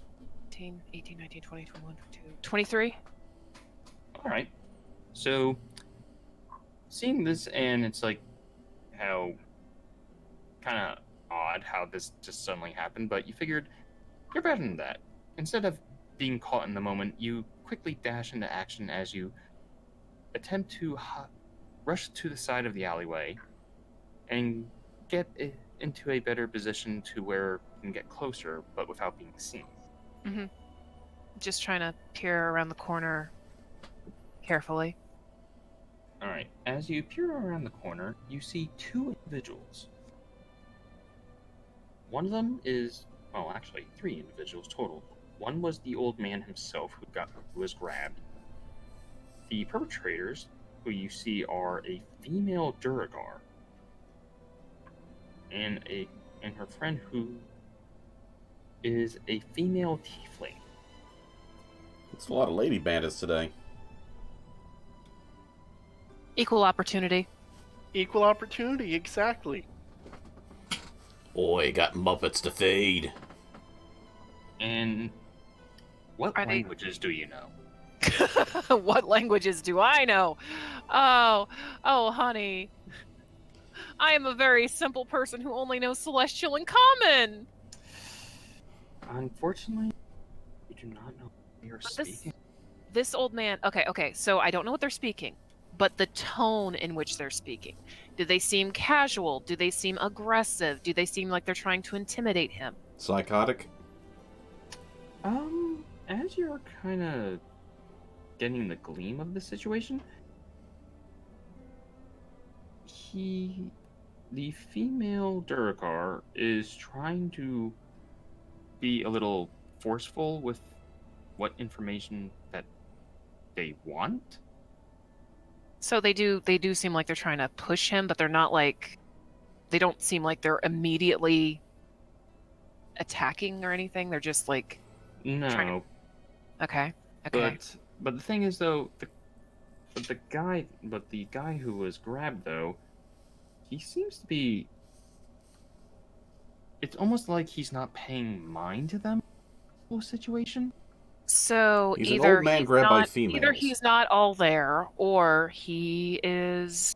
19, 20, 21, 22, 23. Alright. So, seeing this, and it's like how kind of odd how this just suddenly happened, but you figured you're better than that. Instead of being caught in the moment, you quickly dash into action as you attempt to rush to the side of the alleyway and get into a better position to where you can get closer, but without being seen. Just trying to peer around the corner carefully. Alright, as you peer around the corner, you see two individuals. One of them is, well, actually, three individuals total. One was the old man himself who was grabbed. The perpetrators, who you see, are a female Duragar and her friend who is a female tiefling. It's a lot of lady bandits today. Equal opportunity. Equal opportunity, exactly. Boy, got Muppets to feed. And what Are they- languages do you know? What languages do I know? Oh, honey. I am a very simple person who only knows Celestial and Common. Unfortunately, you do not know what they are But speaking. this old man. Okay. So I don't know what they're speaking, but the tone in which they're speaking. Do they seem casual? Do they seem aggressive? Do they seem like they're trying to intimidate him? Psychotic? As you're kind of getting the gleam of the situation, the female Duragar is trying to be a little forceful with what information that they want. So they do seem like they're trying to push him, but they're not like they don't seem like they're immediately attacking or anything. They're just like No, Trying okay. but the thing is though, the guy who was grabbed though, he seems to be. It's almost like he's not paying mind to them. Whole situation. So He's an either old man he's grabbed by not, females. either he's not all there, or he is,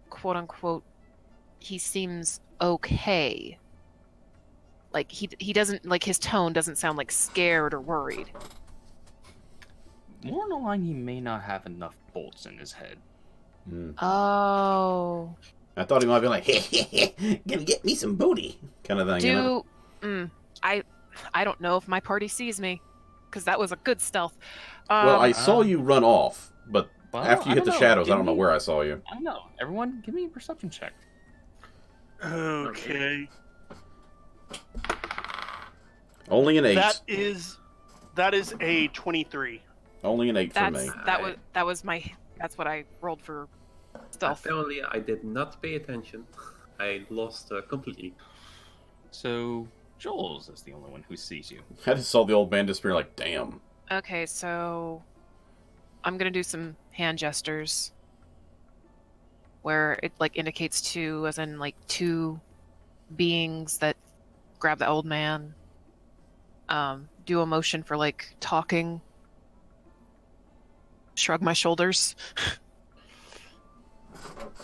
quote unquote, he seems okay. Like he doesn't like his tone doesn't sound like scared or worried. More on the line, he may not have enough bolts in his head. Hmm. Oh, I thought he might be like, gonna get me some booty, kind of thing. You know? I don't know if my party sees me, because that was a good stealth. Well, I saw you run off, but Well, after you I hit the don't know. shadows, I Give don't know me- where I saw you. I don't know. Everyone, give me a perception check. Okay. Only an 8. That is a 23. Only an 8 for me. That's what I rolled for stealth. Apparently, I did not pay attention. I lost completely. So Jules is the only one who sees you. I just saw the old man disappear. Like, damn. Okay, so I'm gonna do some hand gestures where it like indicates two, as in like two beings that grab the old man. Do a motion for like talking. Shrug my shoulders.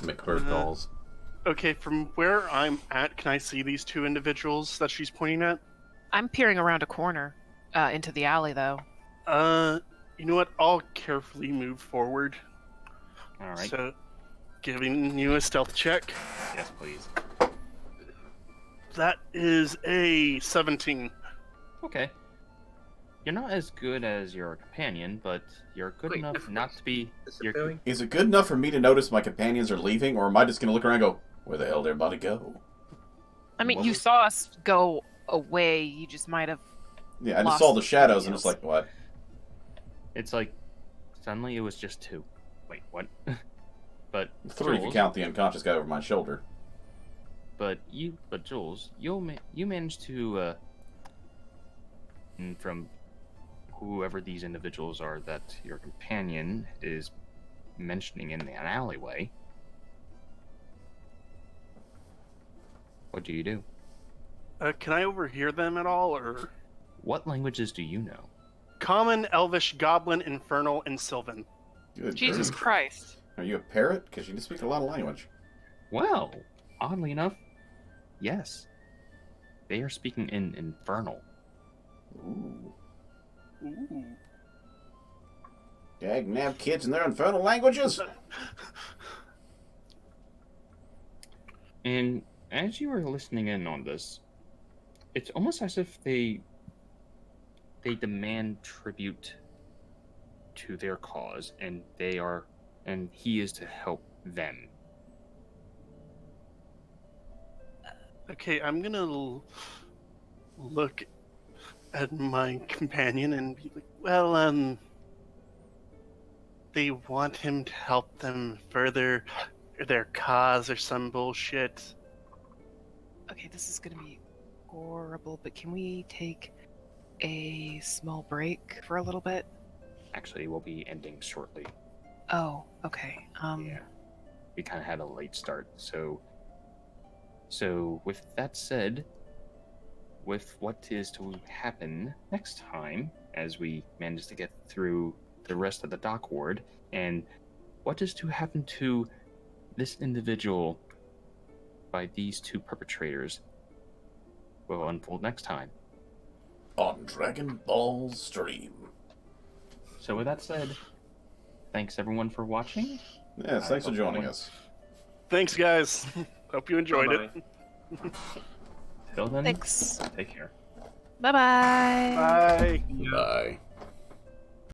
Make bird calls. Okay, from where I'm at, can I see these two individuals that she's pointing at? I'm peering around a corner into the alley though. You know what? I'll carefully move forward. All right. So, giving you a stealth check. Yes, please. That is a 17. Okay. You're not as good as your companion, but you're good Wait, enough not to be. You're, Disappearing? Is it good enough for me to notice my companions are leaving, or am I just going to look around and go, where the hell did everybody go? I mean, What you was- saw us go away. You just might have. Yeah, I just Lost saw the shadows and it's details. like, what? it's like suddenly it was just two. Wait, what? But 3 if you Jules- count the unconscious guy over my shoulder. But Jules, you managed to, from whoever these individuals are that your companion is mentioning in an alleyway. What do you do? Can I overhear them at all, or What languages do you know? Common, Elvish, Goblin, Infernal, and Sylvan? Good Jesus grief. Christ. Are you a parrot? Because you can speak a lot of language. Well, oddly enough, yes. They are speaking in Infernal. Ooh. Ooh. Dag nab kids and their infernal languages? And as you were listening in on this, it's almost as if they demand tribute to their cause, and he is to help them. Okay, I'm gonna look at my companion and be like, well, they want him to help them further their cause or some bullshit. Okay, this is gonna be horrible, but can we take a small break for a little bit? Actually, we'll be ending shortly. Oh, okay. Yeah, we kind of had a late start, so with that said, with what is to happen next time as we manage to get through the rest of the dock ward, and what is to happen to this individual by these two perpetrators will unfold next time. On Dragon Ball Stream. So with that said, thanks everyone for watching. Yes, thanks for joining us. Thanks, guys. Hope you enjoyed it. Bye-bye. Till then, Thanks. take care. Bye-bye. Bye.